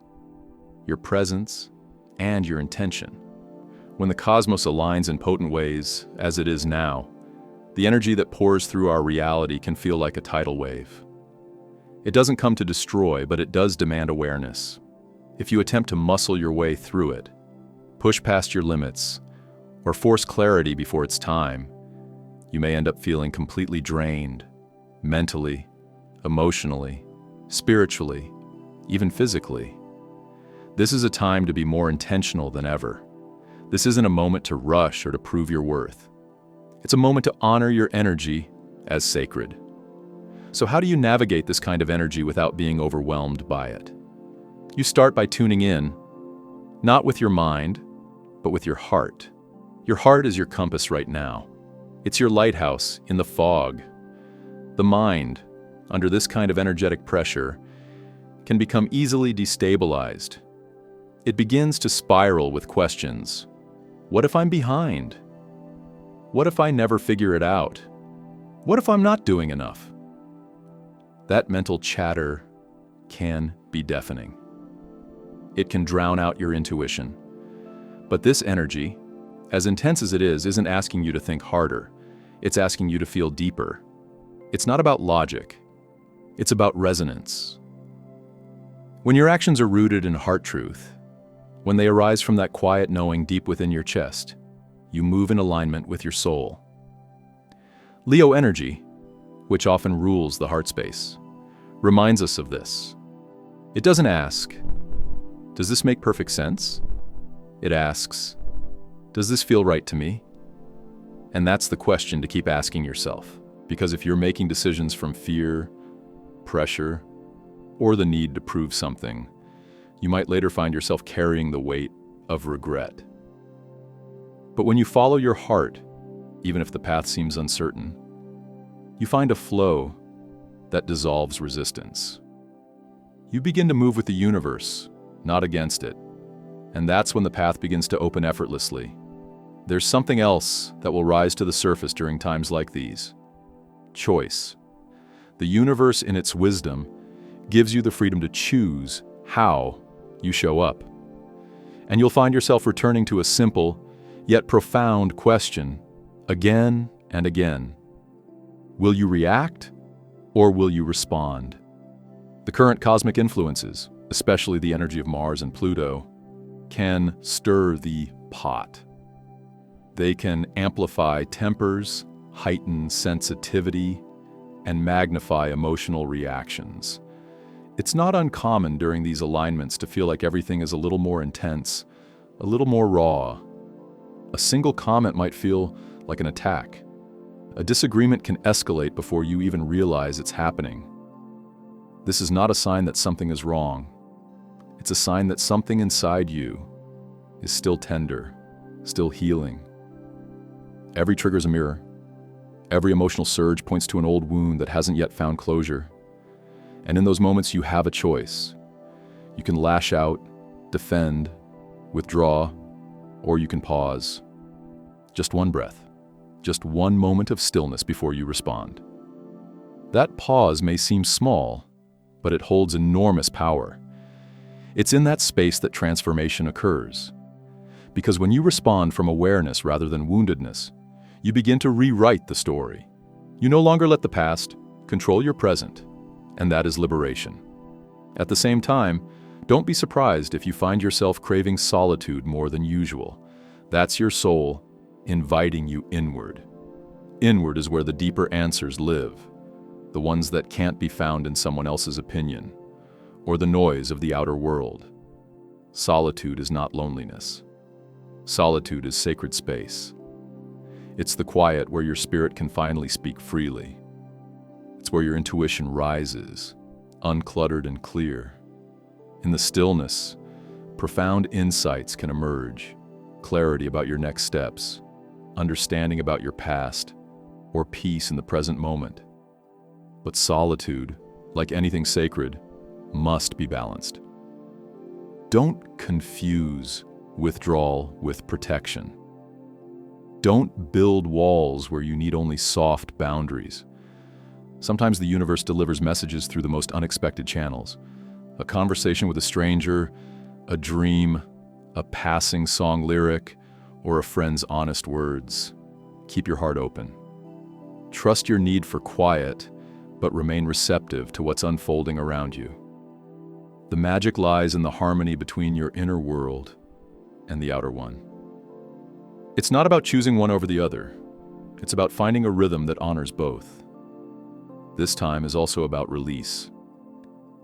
your presence, and your intention. When the cosmos aligns in potent ways, as it is now, the energy that pours through our reality can feel like a tidal wave. It doesn't come to destroy, but it does demand awareness. If you attempt to muscle your way through it, push past your limits, or force clarity before it's time, you may end up feeling completely drained, mentally, emotionally, spiritually, even physically. This is a time to be more intentional than ever. This isn't a moment to rush or to prove your worth. It's a moment to honor your energy as sacred. So how do you navigate this kind of energy without being overwhelmed by it? You start by tuning in, not with your mind, but with your heart. Your heart is your compass right now. It's your lighthouse in the fog. The mind, under this kind of energetic pressure, can become easily destabilized. It begins to spiral with questions. What if I'm behind? What if I never figure it out? What if I'm not doing enough? That mental chatter can be deafening. It can drown out your intuition. But this energy, as intense as it is, isn't asking you to think harder. It's asking you to feel deeper. It's not about logic. It's about resonance. When your actions are rooted in heart truth, when they arise from that quiet knowing deep within your chest, you move in alignment with your soul. Leo energy, which often rules the heart space, reminds us of this. It doesn't ask, does this make perfect sense? It asks, does this feel right to me? And that's the question to keep asking yourself, because if you're making decisions from fear, pressure, or the need to prove something, you might later find yourself carrying the weight of regret. But when you follow your heart, even if the path seems uncertain, you find a flow that dissolves resistance. You begin to move with the universe, not against it. And that's when the path begins to open effortlessly. There's something else that will rise to the surface during times like these. Choice. The universe, in its wisdom, gives you the freedom to choose how you show up. And you'll find yourself returning to a simple, yet profound question, again and again. Will you react, or will you respond? The current cosmic influences, especially the energy of Mars and Pluto, can stir the pot. They can amplify tempers, heighten sensitivity, and magnify emotional reactions. It's not uncommon during these alignments to feel like everything is a little more intense, a little more raw. A single comment might feel like an attack. A disagreement can escalate before you even realize it's happening. This is not a sign that something is wrong. It's a sign that something inside you is still tender, still healing. Every trigger is a mirror. Every emotional surge points to an old wound that hasn't yet found closure. And in those moments, you have a choice. You can lash out, defend, withdraw, or you can pause. Just one breath, just one moment of stillness before you respond. That pause may seem small, but it holds enormous power. It's in that space that transformation occurs. Because when you respond from awareness rather than woundedness, you begin to rewrite the story. You no longer let the past control your present, and that is liberation. At the same time, don't be surprised if you find yourself craving solitude more than usual. That's your soul inviting you inward. Inward is where the deeper answers live, the ones that can't be found in someone else's opinion, or the noise of the outer world. Solitude is not loneliness. Solitude is sacred space. It's the quiet where your spirit can finally speak freely. It's where your intuition rises, uncluttered and clear. In the stillness, profound insights can emerge, clarity about your next steps, understanding about your past, or peace in the present moment. But solitude, like anything sacred, must be balanced. Don't confuse withdrawal with protection. Don't build walls where you need only soft boundaries. Sometimes the universe delivers messages through the most unexpected channels. A conversation with a stranger, a dream, a passing song lyric, or a friend's honest words. Keep your heart open. Trust your need for quiet, but remain receptive to what's unfolding around you. The magic lies in the harmony between your inner world and the outer one. It's not about choosing one over the other. It's about finding a rhythm that honors both. This time is also about release.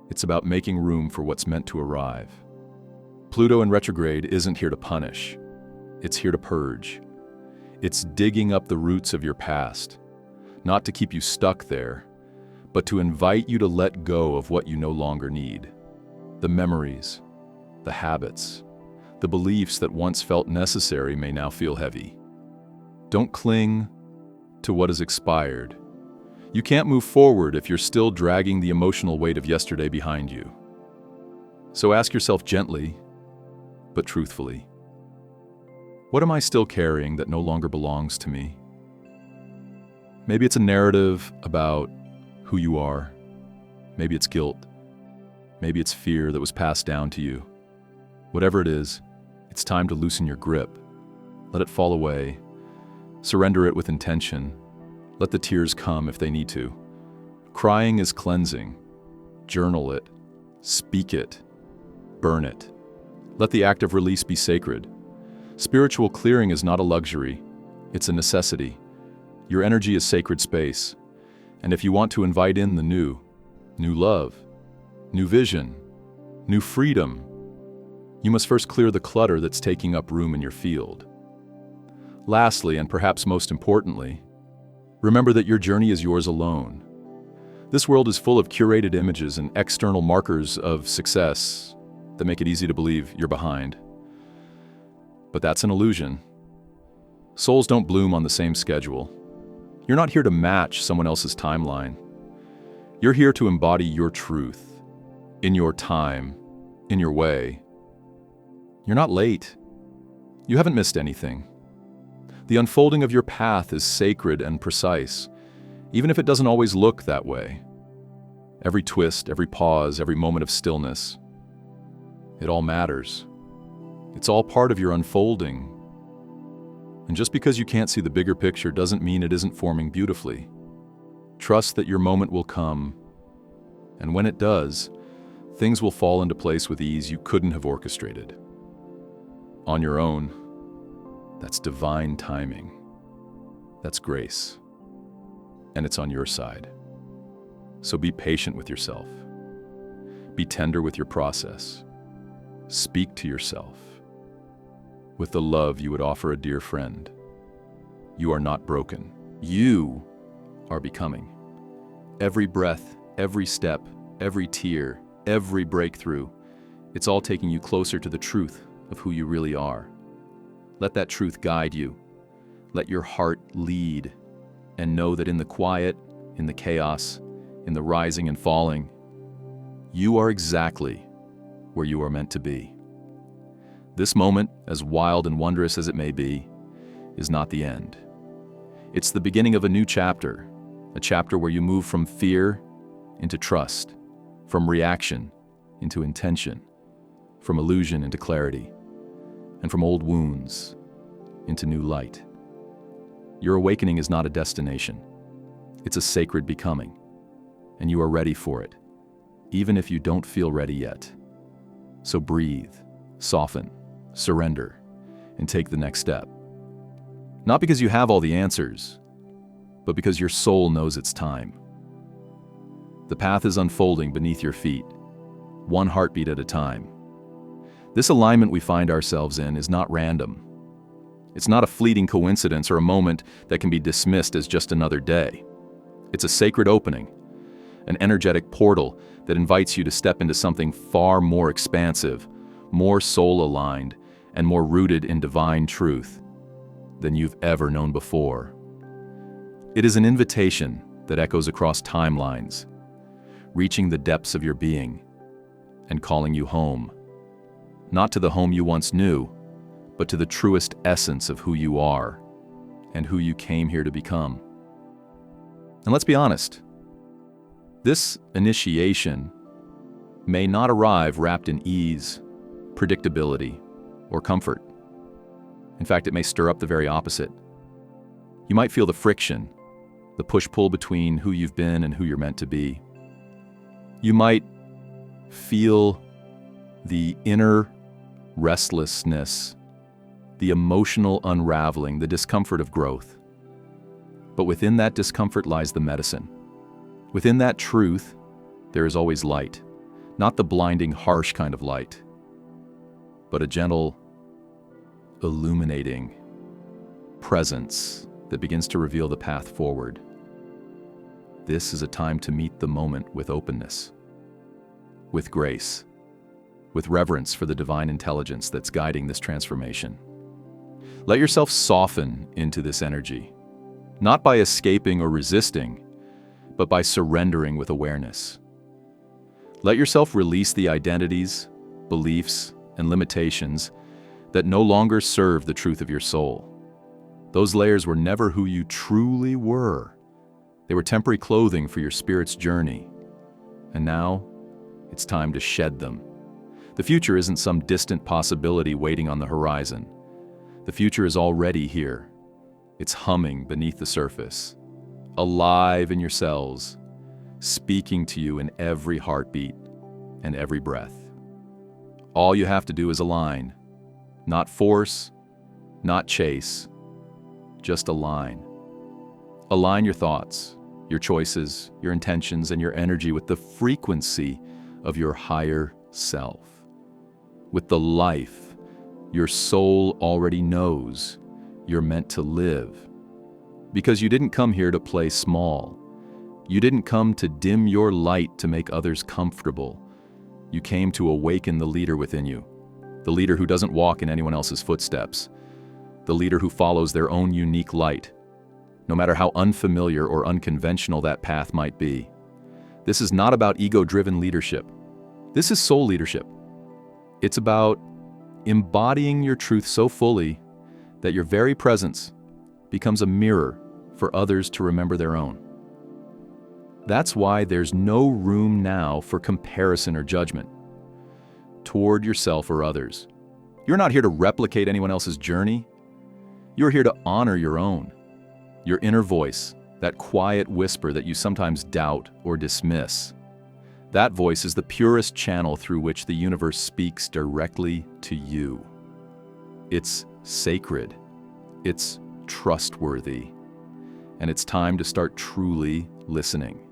It's about making room for what's meant to arrive. Pluto in retrograde isn't here to punish. It's here to purge. It's digging up the roots of your past, not to keep you stuck there, but to invite you to let go of what you no longer need. The memories, the habits, the beliefs that once felt necessary may now feel heavy. Don't cling to what has expired. You can't move forward if you're still dragging the emotional weight of yesterday behind you. So ask yourself gently, but truthfully, what am I still carrying that no longer belongs to me? Maybe it's a narrative about who you are. Maybe it's guilt. Maybe it's fear that was passed down to you. Whatever it is, it's time to loosen your grip. Let it fall away. Surrender it with intention. Let the tears come if they need to. Crying is cleansing. Journal it. Speak it. Burn it. Let the act of release be sacred. Spiritual clearing is not a luxury. It's a necessity. Your energy is sacred space. And if you want to invite in the new love, new vision, new freedom, you must first clear the clutter that's taking up room in your field. Lastly, and perhaps most importantly, remember that your journey is yours alone. This world is full of curated images and external markers of success that make it easy to believe you're behind. But that's an illusion. Souls don't bloom on the same schedule. You're not here to match someone else's timeline. You're here to embody your truth, in your time, in your way. You're not late. You haven't missed anything. The unfolding of your path is sacred and precise, even if it doesn't always look that way. Every twist, every pause, every moment of stillness, it all matters. It's all part of your unfolding. And just because you can't see the bigger picture doesn't mean it isn't forming beautifully. Trust that your moment will come, and when it does, things will fall into place with ease you couldn't have orchestrated. On your own, that's divine timing. That's grace. And it's on your side. So be patient with yourself. Be tender with your process. Speak to yourself with the love you would offer a dear friend. You are not broken. You are becoming. Every breath, every step, every tear, every breakthrough, it's all taking you closer to the truth of who you really are. Let that truth guide you. Let your heart lead, and know that in the quiet, in the chaos, in the rising and falling, you are exactly where you are meant to be. This moment, as wild and wondrous as it may be, is not the end. It's the beginning of a new chapter, a chapter where you move from fear into trust, from reaction into intention, from illusion into clarity, and from old wounds into new light. Your awakening is not a destination. It's a sacred becoming, and you are ready for it, even if you don't feel ready yet. So breathe, soften, surrender, and take the next step. Not because you have all the answers, but because your soul knows it's time. The path is unfolding beneath your feet, one heartbeat at a time. This alignment we find ourselves in is not random. It's not a fleeting coincidence or a moment that can be dismissed as just another day. It's a sacred opening, an energetic portal that invites you to step into something far more expansive, more soul-aligned, and more rooted in divine truth than you've ever known before. It is an invitation that echoes across timelines, reaching the depths of your being and calling you home. Not to the home you once knew, but to the truest essence of who you are and who you came here to become. And let's be honest, this initiation may not arrive wrapped in ease, predictability, or comfort. In fact, it may stir up the very opposite. You might feel the friction, the push-pull between who you've been and who you're meant to be. You might feel the inner restlessness, the emotional unraveling, the discomfort of growth. But within that discomfort lies the medicine. Within that truth, there is always light, not the blinding, harsh kind of light, but a gentle, illuminating presence that begins to reveal the path forward. This is a time to meet the moment with openness, with grace, with reverence for the divine intelligence that's guiding this transformation. Let yourself soften into this energy, not by escaping or resisting, but by surrendering with awareness. Let yourself release the identities, beliefs, and limitations that no longer serve the truth of your soul. Those layers were never who you truly were. They were temporary clothing for your spirit's journey. And now, it's time to shed them. The future isn't some distant possibility waiting on the horizon. The future is already here. It's humming beneath the surface, alive in your cells, speaking to you in every heartbeat and every breath. All you have to do is align, not force, not chase, just align. Align your thoughts, your choices, your intentions, and your energy with the frequency of your higher self, with the life your soul already knows you're meant to live. Because you didn't come here to play small. You didn't come to dim your light to make others comfortable. You came to awaken the leader within you, the leader who doesn't walk in anyone else's footsteps, the leader who follows their own unique light, no matter how unfamiliar or unconventional that path might be. This is not about ego-driven leadership. This is soul leadership. It's about embodying your truth so fully that your very presence becomes a mirror for others to remember their own. That's why there's no room now for comparison or judgment toward yourself or others. You're not here to replicate anyone else's journey. You're here to honor your own, your inner voice, that quiet whisper that you sometimes doubt or dismiss. That voice is the purest channel through which the universe speaks directly to you. It's sacred, it's trustworthy, and it's time to start truly listening.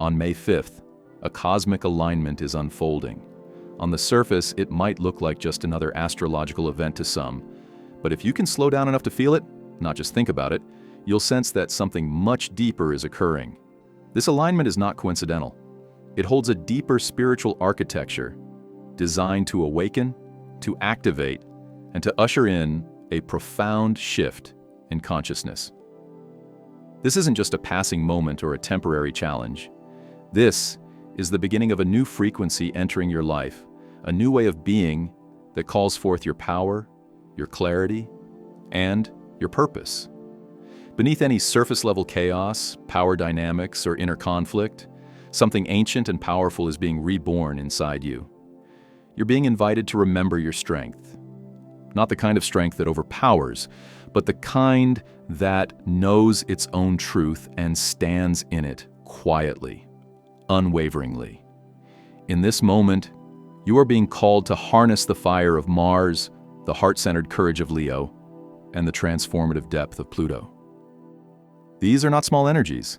On May 5th, a cosmic alignment is unfolding. On the surface, it might look like just another astrological event to some, but if you can slow down enough to feel it, not just think about it, you'll sense that something much deeper is occurring. This alignment is not coincidental. It holds a deeper spiritual architecture designed to awaken, to activate, and to usher in a profound shift in consciousness. This isn't just a passing moment or a temporary challenge. This is the beginning of a new frequency entering your life, a new way of being that calls forth your power, your clarity, and your purpose. Beneath any surface-level chaos, power dynamics, or inner conflict, something ancient and powerful is being reborn inside you. You're being invited to remember your strength. Not the kind of strength that overpowers, but the kind that knows its own truth and stands in it quietly, unwaveringly. In this moment, you are being called to harness the fire of Mars, the heart-centered courage of Leo, and the transformative depth of Pluto. These are not small energies.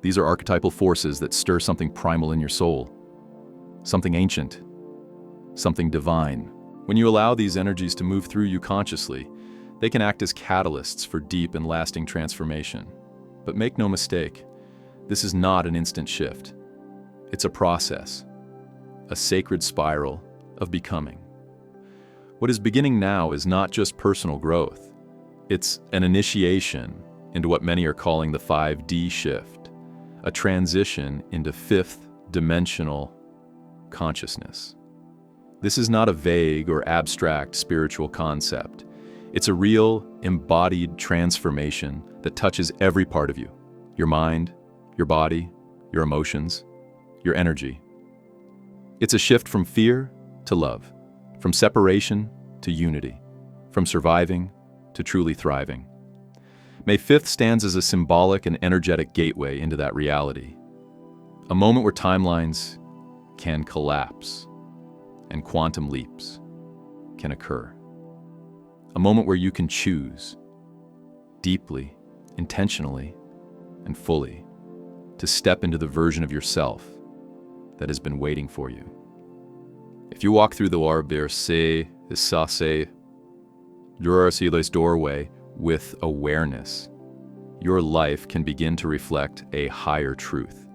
These are archetypal forces that stir something primal in your soul, something ancient, something divine. When you allow these energies to move through you consciously, they can act as catalysts for deep and lasting transformation. But make no mistake, this is not an instant shift. It's a process, a sacred spiral of becoming. What is beginning now is not just personal growth. It's an initiation into what many are calling the 5D shift, a transition into fifth dimensional consciousness. This is not a vague or abstract spiritual concept. It's a real, embodied transformation that touches every part of you: your mind, your body, your emotions, your energy. It's a shift from fear to love, from separation to unity, from surviving to truly thriving. May 5th stands as a symbolic and energetic gateway into that reality. A moment where timelines can collapse and quantum leaps can occur. A moment where you can choose deeply, intentionally, and fully to step into the version of yourself that has been waiting for you. If you walk through the doorway with awareness, your life can begin to reflect a higher truth.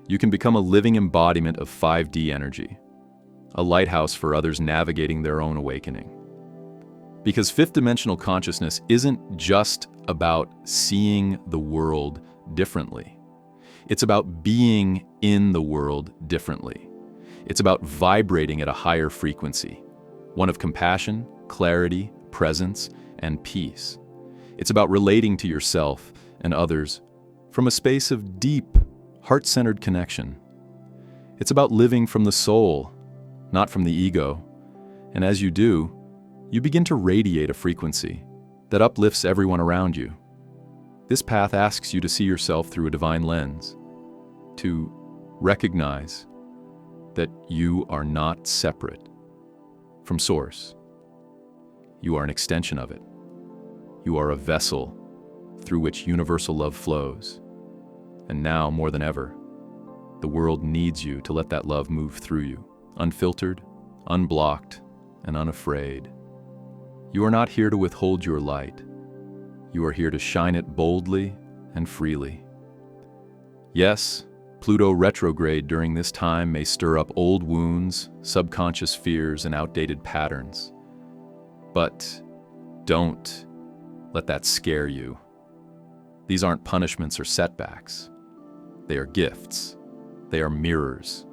You can become a living embodiment of 5D energy, a lighthouse for others navigating their own awakening. Because fifth dimensional consciousness isn't just about seeing the world differently. It's about being in the world differently. It's about vibrating at a higher frequency, one of compassion, clarity, presence, and peace. It's about relating to yourself and others from a space of deep, heart-centered connection. It's about living from the soul, not from the ego. And as you do, you begin to radiate a frequency that uplifts everyone around you. This path asks you to see yourself through a divine lens, to recognize that you are not separate from Source. You are an extension of it. You are a vessel through which universal love flows. And now, more than ever, the world needs you to let that love move through you, unfiltered, unblocked, and unafraid. You are not here to withhold your light. You are here to shine it boldly and freely. Yes, Pluto retrograde during this time may stir up old wounds, subconscious fears, and outdated patterns. But don't let that scare you. These aren't punishments or setbacks. They are gifts. They are mirrors.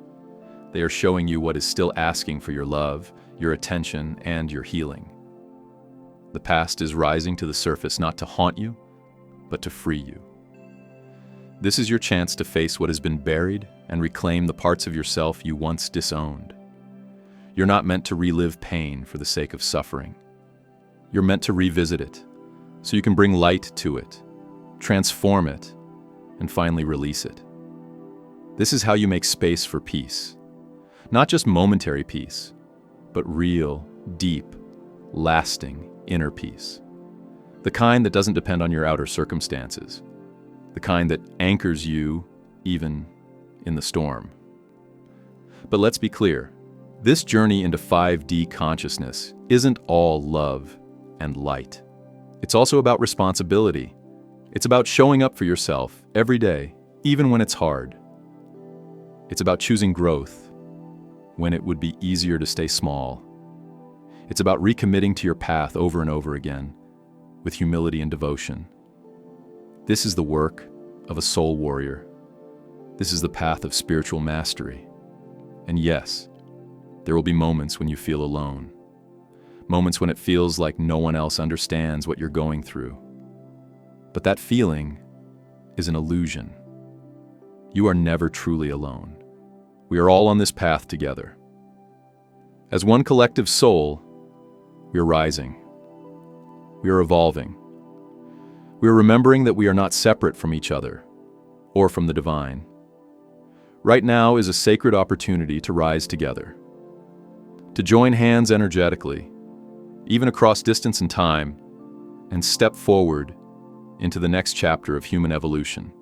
They are showing you what is still asking for your love, your attention, and your healing. The past is rising to the surface not to haunt you, but to free you. This is your chance to face what has been buried and reclaim the parts of yourself you once disowned. You're not meant to relive pain for the sake of suffering. You're meant to revisit it, so you can bring light to it, transform it, and finally release it. This is how you make space for peace. Not just momentary peace, but real, deep, lasting inner peace. The kind that doesn't depend on your outer circumstances. The kind that anchors you even in the storm. But let's be clear, this journey into 5D consciousness isn't all love and light. It's also about responsibility. It's about showing up for yourself every day, even when it's hard. It's about choosing growth when it would be easier to stay small. It's about recommitting to your path over and over again with humility and devotion. This is the work of a soul warrior. This is the path of spiritual mastery. And yes, There will be moments when you feel alone. Moments when it feels like no one else understands what you're going through. But that feeling is an illusion. You are never truly alone. We are all on this path together. As one collective soul, we are rising. We are evolving. We are remembering that we are not separate from each other or from the divine. Right now is a sacred opportunity to rise together, to join hands energetically, even across distance and time, and step forward into the next chapter of human evolution,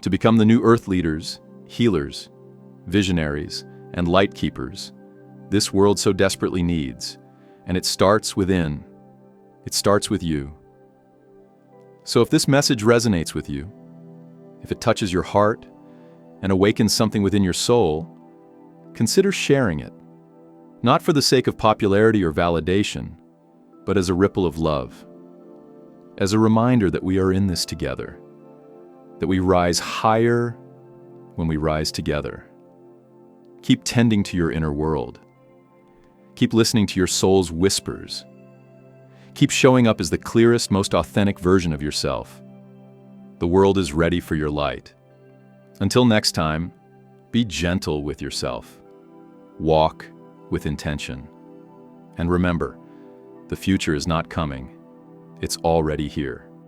to become the new earth leaders, healers, visionaries, and light keepers this world so desperately needs. And it starts within. It starts with you. So if this message resonates with you, if it touches your heart and awakens something within your soul, consider sharing it, not for the sake of popularity or validation, but as a ripple of love, as a reminder that we are in this together, that we rise higher when we rise together. Keep tending to your inner world. Keep listening to your soul's whispers. Keep showing up as the clearest, most authentic version of yourself. The world is ready for your light. Until next time, be gentle with yourself. Walk with intention. And remember, the future is not coming. It's already here.